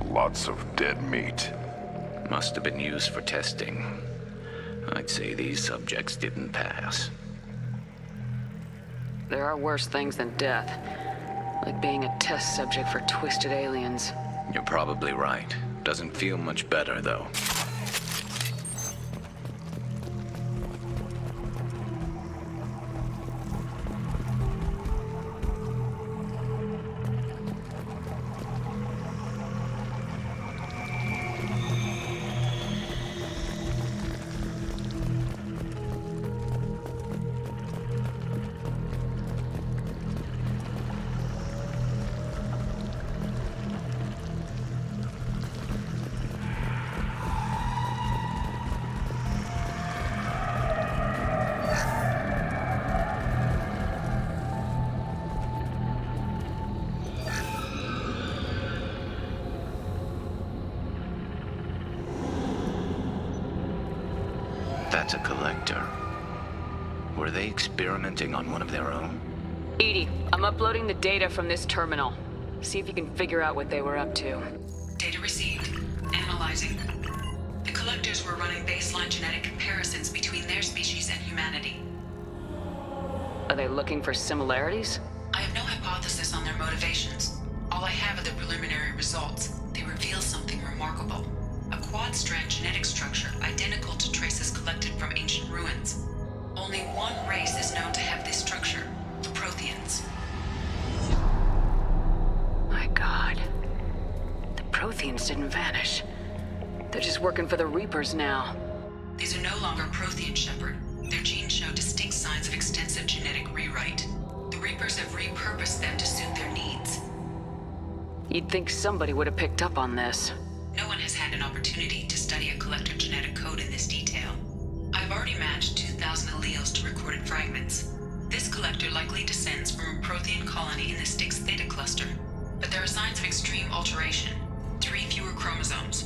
Lots of dead meat. Must have been used for testing. I'd say these subjects didn't pass. There are worse things than death. Like being a test subject for twisted aliens. You're probably right. Doesn't feel much better, though. That's a collector. Were they experimenting on one of their own? EDI, I'm uploading the data from this terminal. See if you can figure out what they were up to. Data received. Analyzing. The collectors were running baseline genetic comparisons between their species and humanity. Are they looking for similarities? I have no hypothesis on their motivations. All I have are the preliminary results. They reveal something remarkable. A quad-strand genetic structure identical to traces collected from ancient ruins. Only one race is known to have this structure, the Protheans. My God. The Protheans didn't vanish. They're just working for the Reapers now. These are no longer Prothean, Shepard. Their genes show distinct signs of extensive genetic rewrite. The Reapers have repurposed them to suit their needs. You'd think somebody would have picked up on this. No one has had an opportunity to study a collector genetic code in this detail. I've already matched 2,000 alleles to recorded fragments. This collector likely descends from a Prothean colony in the Styx Theta cluster, but there are signs of extreme alteration. 3 fewer chromosomes,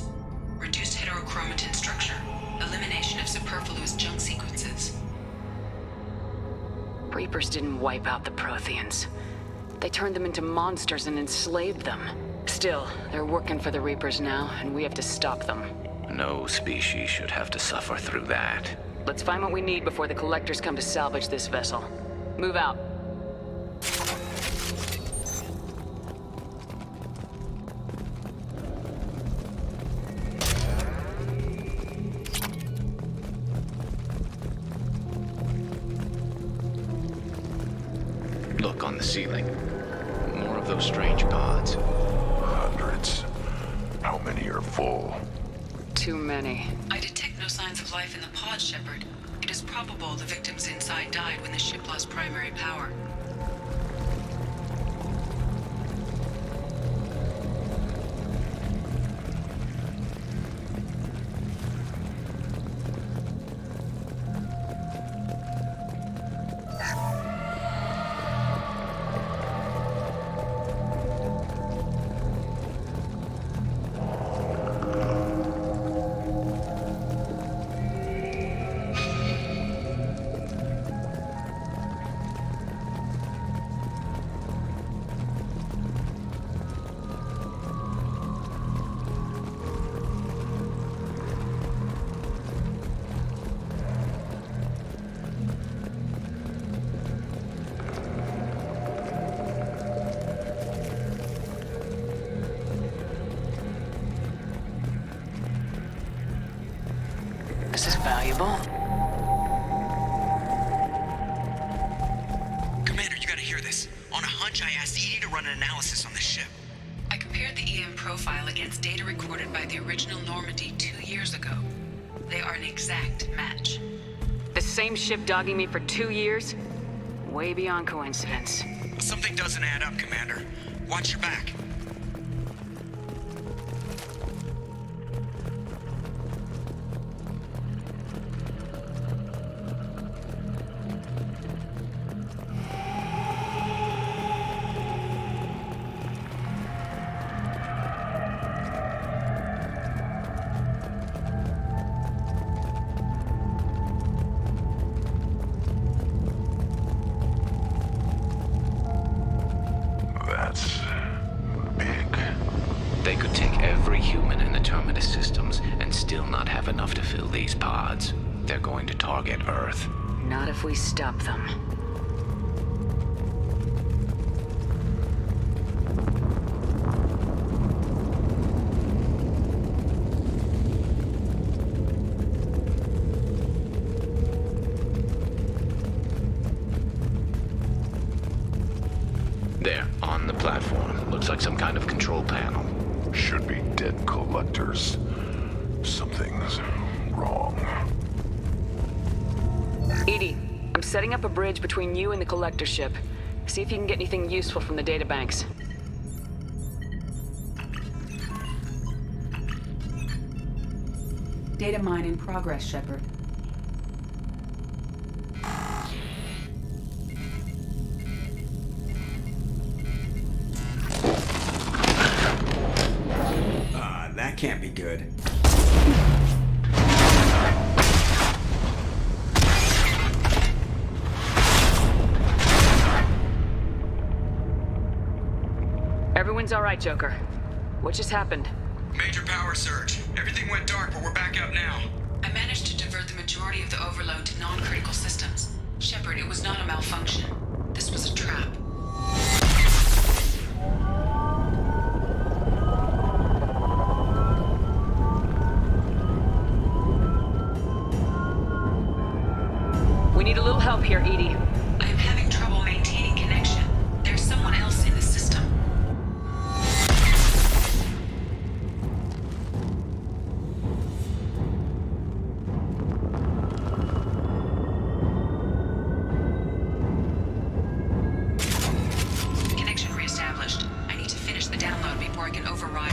reduced heterochromatin structure, elimination of superfluous junk sequences. Reapers didn't wipe out the Protheans. They turned them into monsters and enslaved them. Still, they're working for the Reapers now, and we have to stop them. No species should have to suffer through that. Let's find what we need before the Collectors come to salvage this vessel. Move out. Look on the ceiling. More of those strange pods. Hundreds. How many are full? Too many. I detect no signs of life in the pod, Shepard. It is probable the victims inside died when the ship lost primary power. This is valuable. Commander, you gotta hear this. On a hunch, I asked Edie to run an analysis on this ship. I compared the EM profile against data recorded by the original Normandy 2 years ago. They are an exact match. The same ship dogging me for 2 years? Way beyond coincidence. Something doesn't add up, Commander. Watch your back. That's big. They could take every human in the Terminus systems and still not have enough to fill these pods. They're going to target Earth. Not if we stop them. There, on the platform. Looks like some kind of control panel. Should be dead collectors. Something's wrong. Edie, I'm setting up a bridge between you and the Collector ship. See if you can get anything useful from the databanks. Data mine in progress, Shepard. That can't be good. Everyone's all right, Joker. What just happened? Major power surge. Everything went dark, but we're back up now. I managed to divert the majority of the overload to non-critical systems. Shepard, it was not a malfunction. This was a trap. We need a little help here, Edie. I am having trouble maintaining connection. There's someone else in the system. Connection reestablished. I need to finish the download before I can override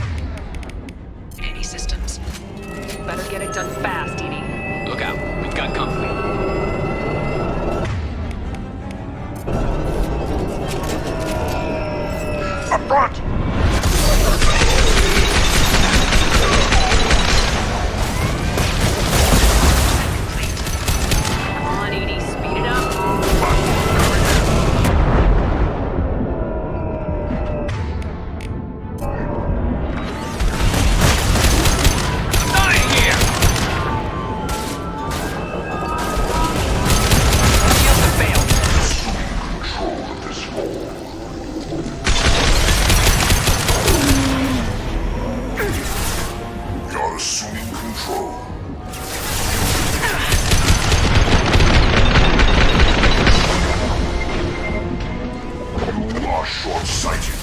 any systems. Better get it done fast, Edie. Look out, we've got company. Up front! assuming control. You are short-sighted.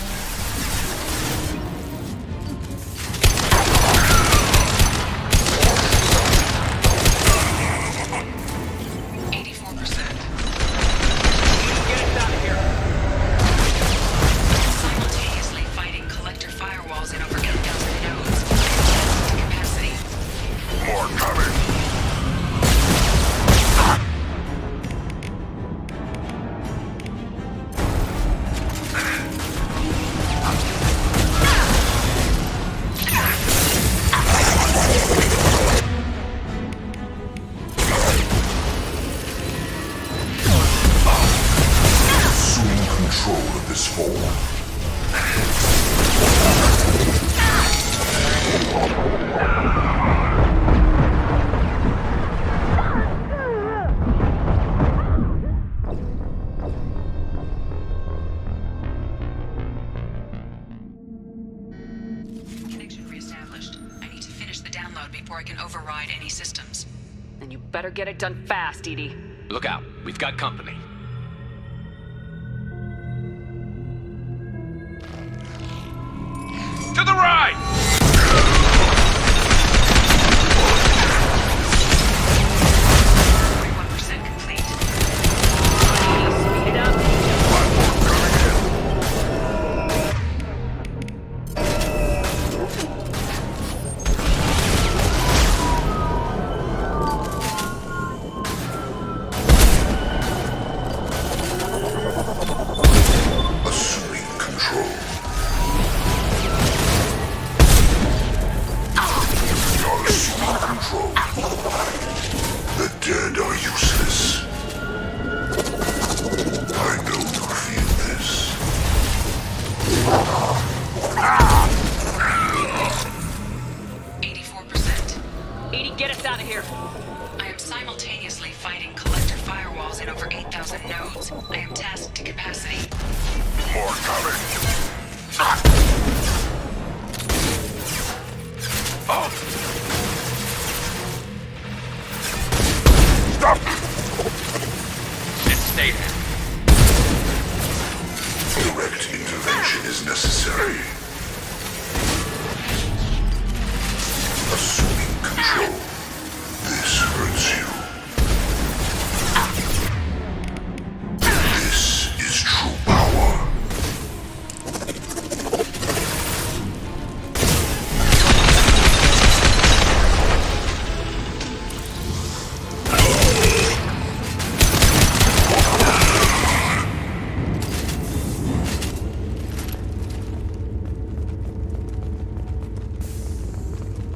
Better get it done fast, EDI. Look out. We've got company. To the right!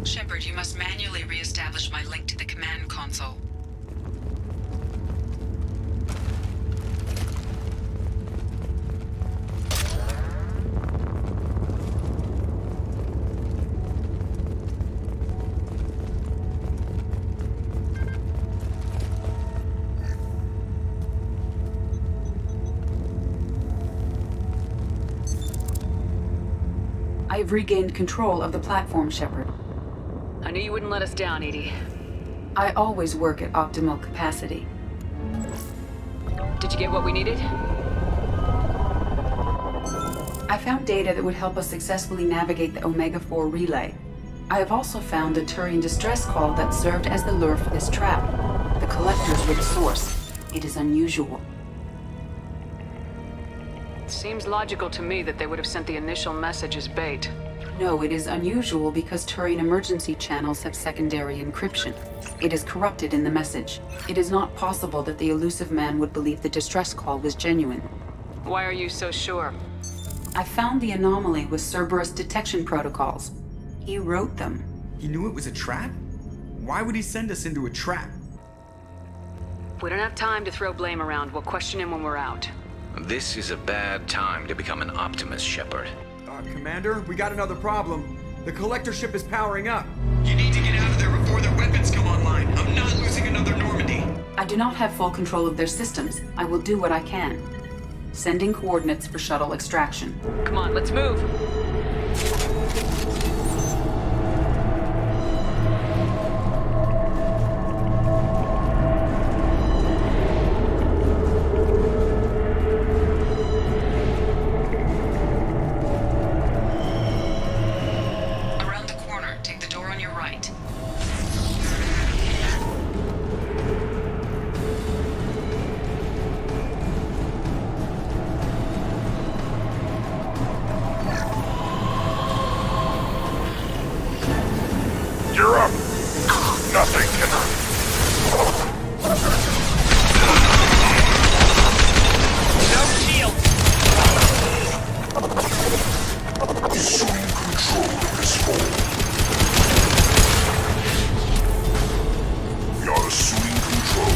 Shepard, you must manually re-establish my link to the command console. I have regained control of the platform, Shepard. I knew you wouldn't let us down, EDI. I always work at optimal capacity. Did you get what we needed? I found data that would help us successfully navigate the Omega-4 relay. I have also found a Turian distress call that served as the lure for this trap. The collectors were the source. It is unusual. Seems logical to me that they would have sent the initial message as bait. No, it is unusual because Turian emergency channels have secondary encryption. It is corrupted in the message. It is not possible that the elusive man would believe the distress call was genuine. Why are you so sure? I found the anomaly with Cerberus detection protocols. He wrote them. He knew it was a trap? Why would he send us into a trap? We don't have time to throw blame around. We'll question him when we're out. This is a bad time to become an optimist, Shepard. Commander, we got another problem. The collector ship is powering up. You need to get out of there before their weapons come online. I'm not losing another Normandy. I do not have full control of their systems. I will do what I can. Sending coordinates for shuttle extraction. Come on, let's move. Nothing can... No shield! Assume control of this hole. We are assuming control.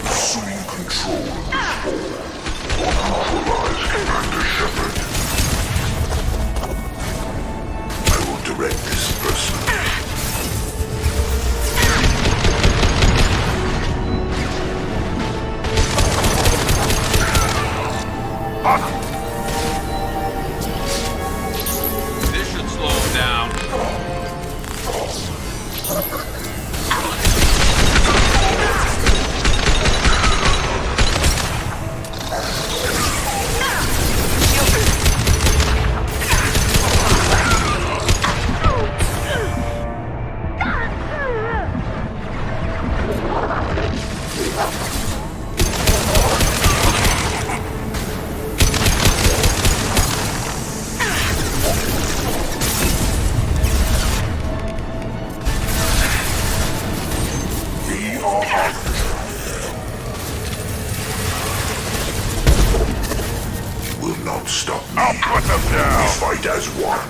Assuming control of this hole. Neutralize Commander Shepard. I will direct this person. This should slow him down. We are out. You will not stop me. I'll put them down! We fight as one.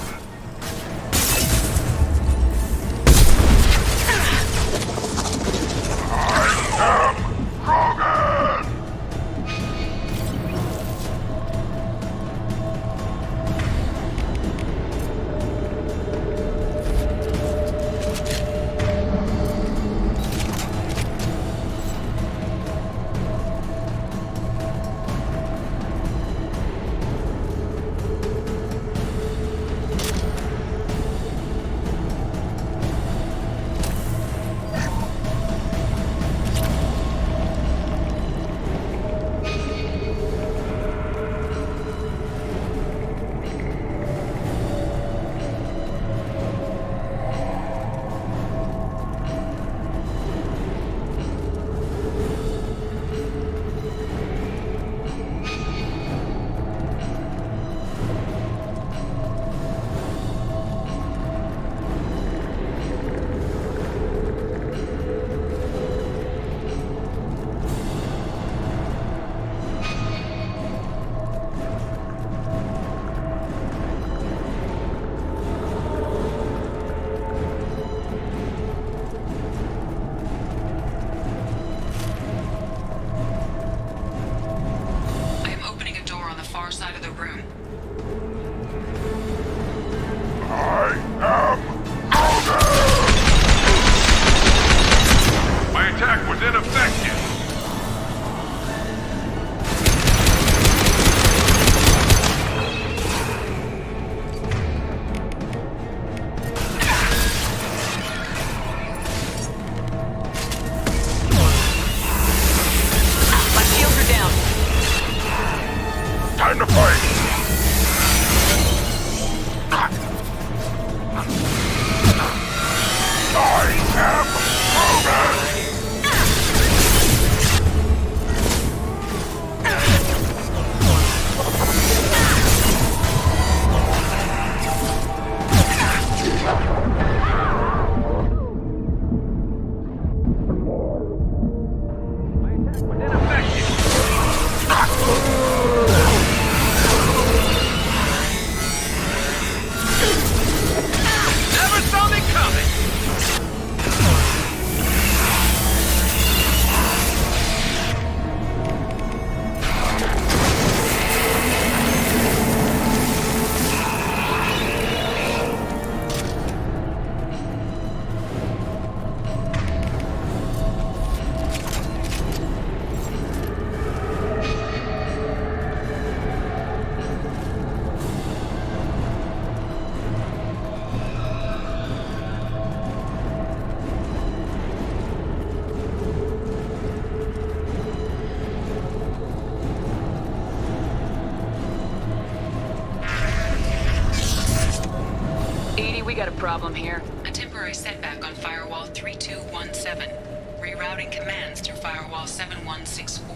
We got a problem here. A temporary setback on Firewall 3217. Rerouting commands through Firewall 7164.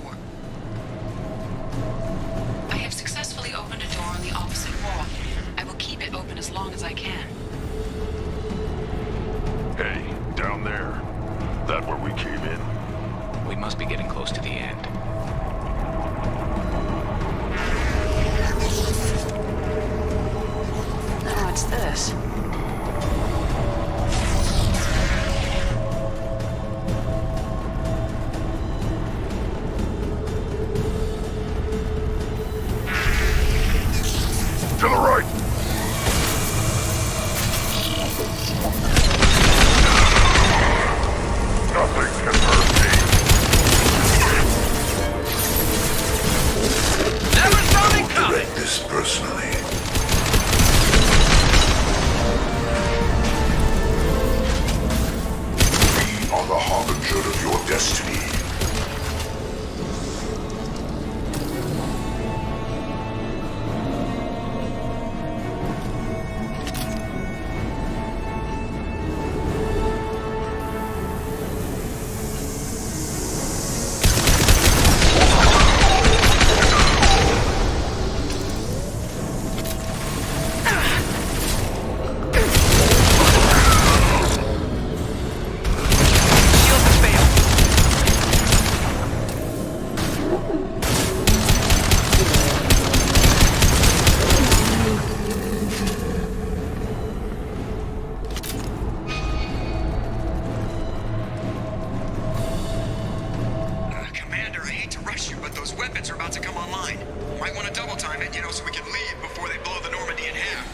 I have successfully opened a door on the opposite wall. I will keep it open as long as I can. Hey, down there. That where we came in? We must be getting close to the end. What's this? To the right! Nothing can hurt me. Never saw me coming! Take this personally. We are the harbinger of your destiny. So we can leave before they blow the Normandy in half.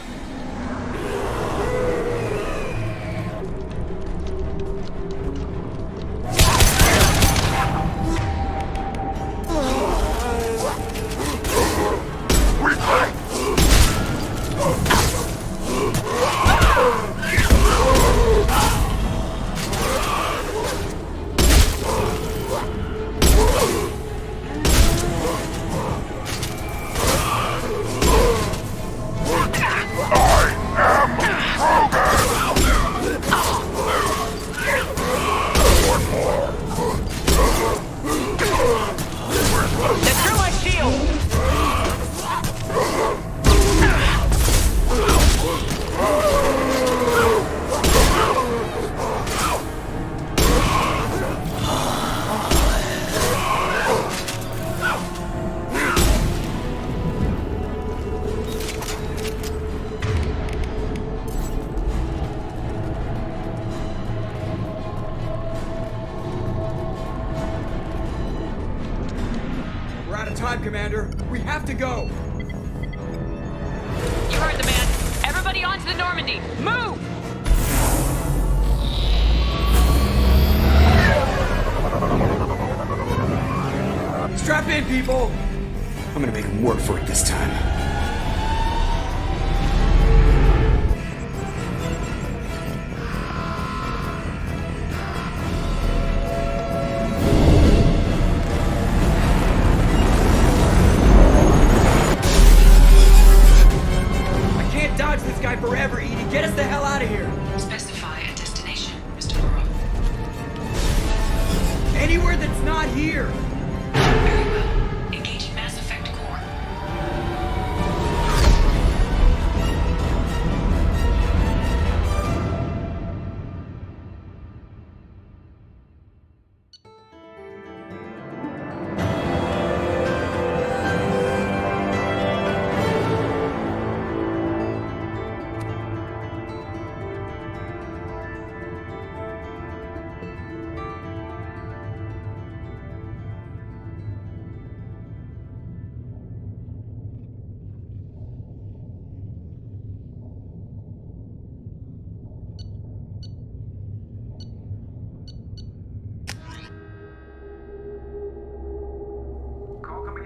Commander. We have to go! You heard the man. Everybody onto the Normandy! Move! Strap in, people! I'm gonna make them work for it this time. Forever, Edie. Get us the hell out of here. Specify a destination, Mr. Laurel. Anywhere that's not here. Very well. Engaging Mass Effect core.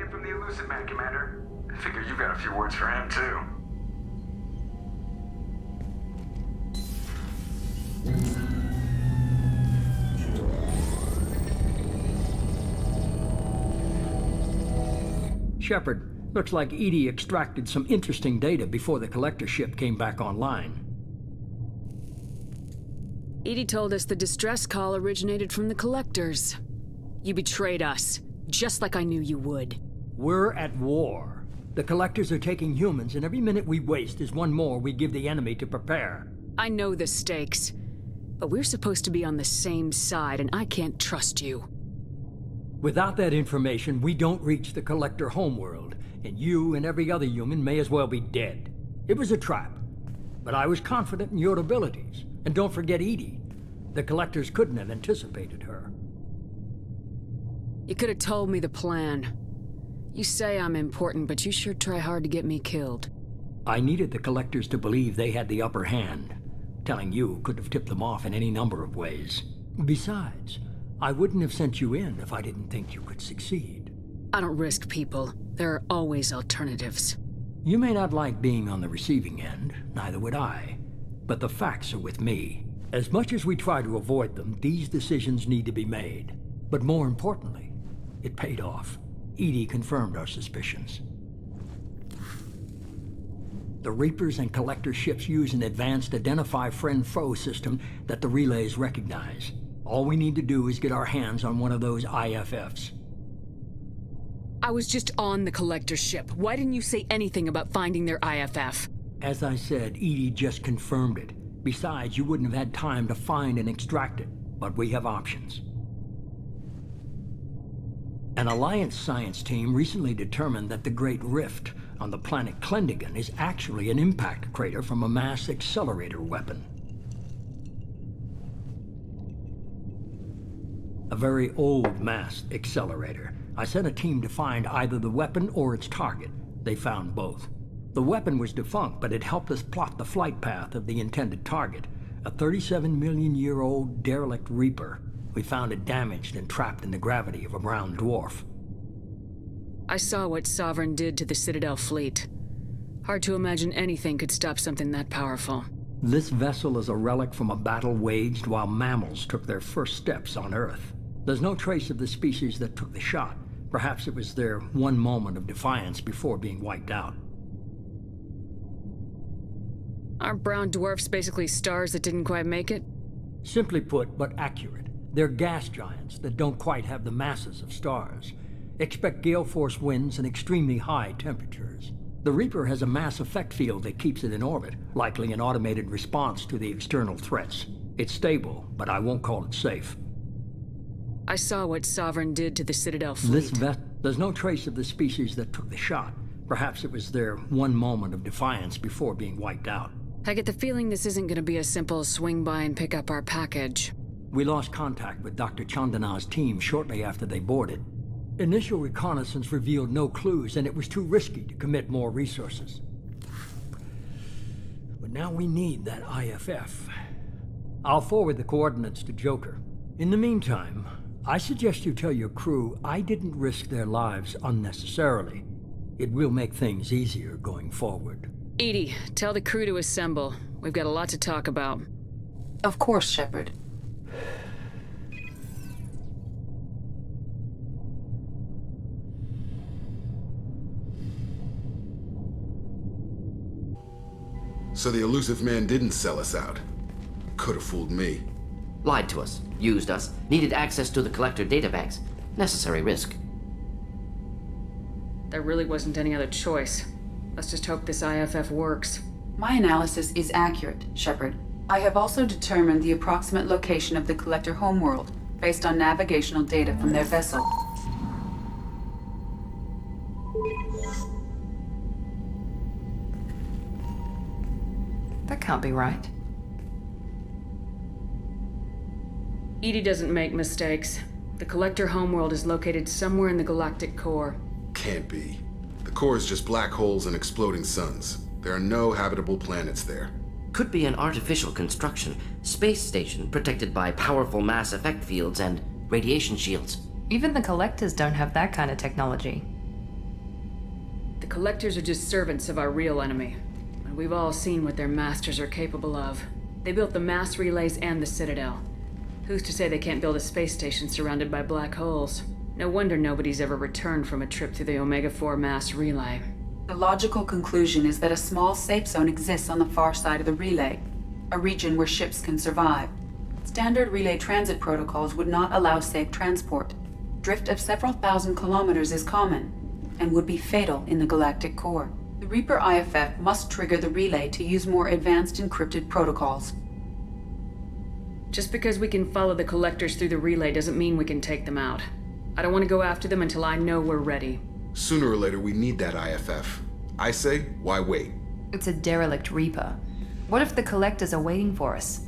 From the Elusive Man, Commander. I figure you've got a few words for him, too. Shepard, looks like EDI extracted some interesting data before the collector ship came back online. EDI told us the distress call originated from the Collectors. You betrayed us, just like I knew you would. We're at war. The Collectors are taking humans, and every minute we waste is one more we give the enemy to prepare. I know the stakes, but we're supposed to be on the same side, and I can't trust you. Without that information, we don't reach the Collector homeworld, and you and every other human may as well be dead. It was a trap, but I was confident in your abilities. And don't forget EDI. The Collectors couldn't have anticipated her. You could have told me the plan. You say I'm important, but you sure try hard to get me killed. I needed the Collectors to believe they had the upper hand. Telling you could have tipped them off in any number of ways. Besides, I wouldn't have sent you in if I didn't think you could succeed. I don't risk people. There are always alternatives. You may not like being on the receiving end, neither would I. But the facts are with me. As much as we try to avoid them, these decisions need to be made. But more importantly, it paid off. EDI confirmed our suspicions. The Reapers and Collector ships use an advanced identify friend-foe system that the relays recognize. All we need to do is get our hands on one of those IFFs. I was just on the Collector ship. Why didn't you say anything about finding their IFF? As I said, EDI just confirmed it. Besides, you wouldn't have had time to find and extract it. But we have options. An Alliance science team recently determined that the Great Rift on the planet Klendigan is actually an impact crater from a mass accelerator weapon. A very old mass accelerator. I sent a team to find either the weapon or its target. They found both. The weapon was defunct, but it helped us plot the flight path of the intended target, a 37-million-year-old derelict Reaper. We found it damaged and trapped in the gravity of a brown dwarf. I saw what Sovereign did to the Citadel fleet. Hard to imagine anything could stop something that powerful. This vessel is a relic from a battle waged while mammals took their first steps on Earth. There's no trace of the species that took the shot. Perhaps it was their one moment of defiance before being wiped out. Aren't brown dwarfs basically stars that didn't quite make it? Simply put, but accurate. They're gas giants that don't quite have the masses of stars. Expect gale force winds and extremely high temperatures. The Reaper has a mass effect field that keeps it in orbit, likely an automated response to the external threats. It's stable, but I won't call it safe. I saw what Sovereign did to the Citadel fleet. There's no trace of the species that took the shot. Perhaps it was their one moment of defiance before being wiped out. I get the feeling this isn't going to be a simple swing by and pick up our package. We lost contact with Dr. Chandana's team shortly after they boarded. Initial reconnaissance revealed no clues, and it was too risky to commit more resources. But now we need that IFF. I'll forward the coordinates to Joker. In the meantime, I suggest you tell your crew I didn't risk their lives unnecessarily. It will make things easier going forward. EDI, tell the crew to assemble. We've got a lot to talk about. Of course, Shepard. So the elusive man didn't sell us out. Could have fooled me. Lied to us, used us, needed access to the Collector databanks. Necessary risk. There really wasn't any other choice. Let's just hope this IFF works. My analysis is accurate, Shepard. I have also determined the approximate location of the Collector homeworld, based on navigational data from their vessel. That can't be right. EDI doesn't make mistakes. The Collector homeworld is located somewhere in the galactic core. Can't be. The core is just black holes and exploding suns. There are no habitable planets there. Could be an artificial construction, space station protected by powerful mass effect fields and radiation shields. Even the Collectors don't have that kind of technology. The Collectors are just servants of our real enemy. And we've all seen what their masters are capable of. They built the mass relays and the Citadel. Who's to say they can't build a space station surrounded by black holes? No wonder nobody's ever returned from a trip through the Omega-4 mass relay. The logical conclusion is that a small safe zone exists on the far side of the relay, a region where ships can survive. Standard relay transit protocols would not allow safe transport. Drift of several thousand kilometers is common, and would be fatal in the galactic core. The Reaper IFF must trigger the relay to use more advanced encrypted protocols. Just because we can follow the Collectors through the relay doesn't mean we can take them out. I don't want to go after them until I know we're ready. Sooner or later, we need that IFF. I say, why wait? It's a derelict Reaper. What if the Collectors are waiting for us?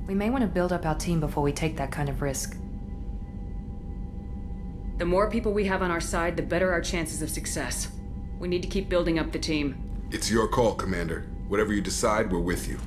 We may want to build up our team before we take that kind of risk. The more people we have on our side, the better our chances of success. We need to keep building up the team. It's your call, Commander. Whatever you decide, we're with you.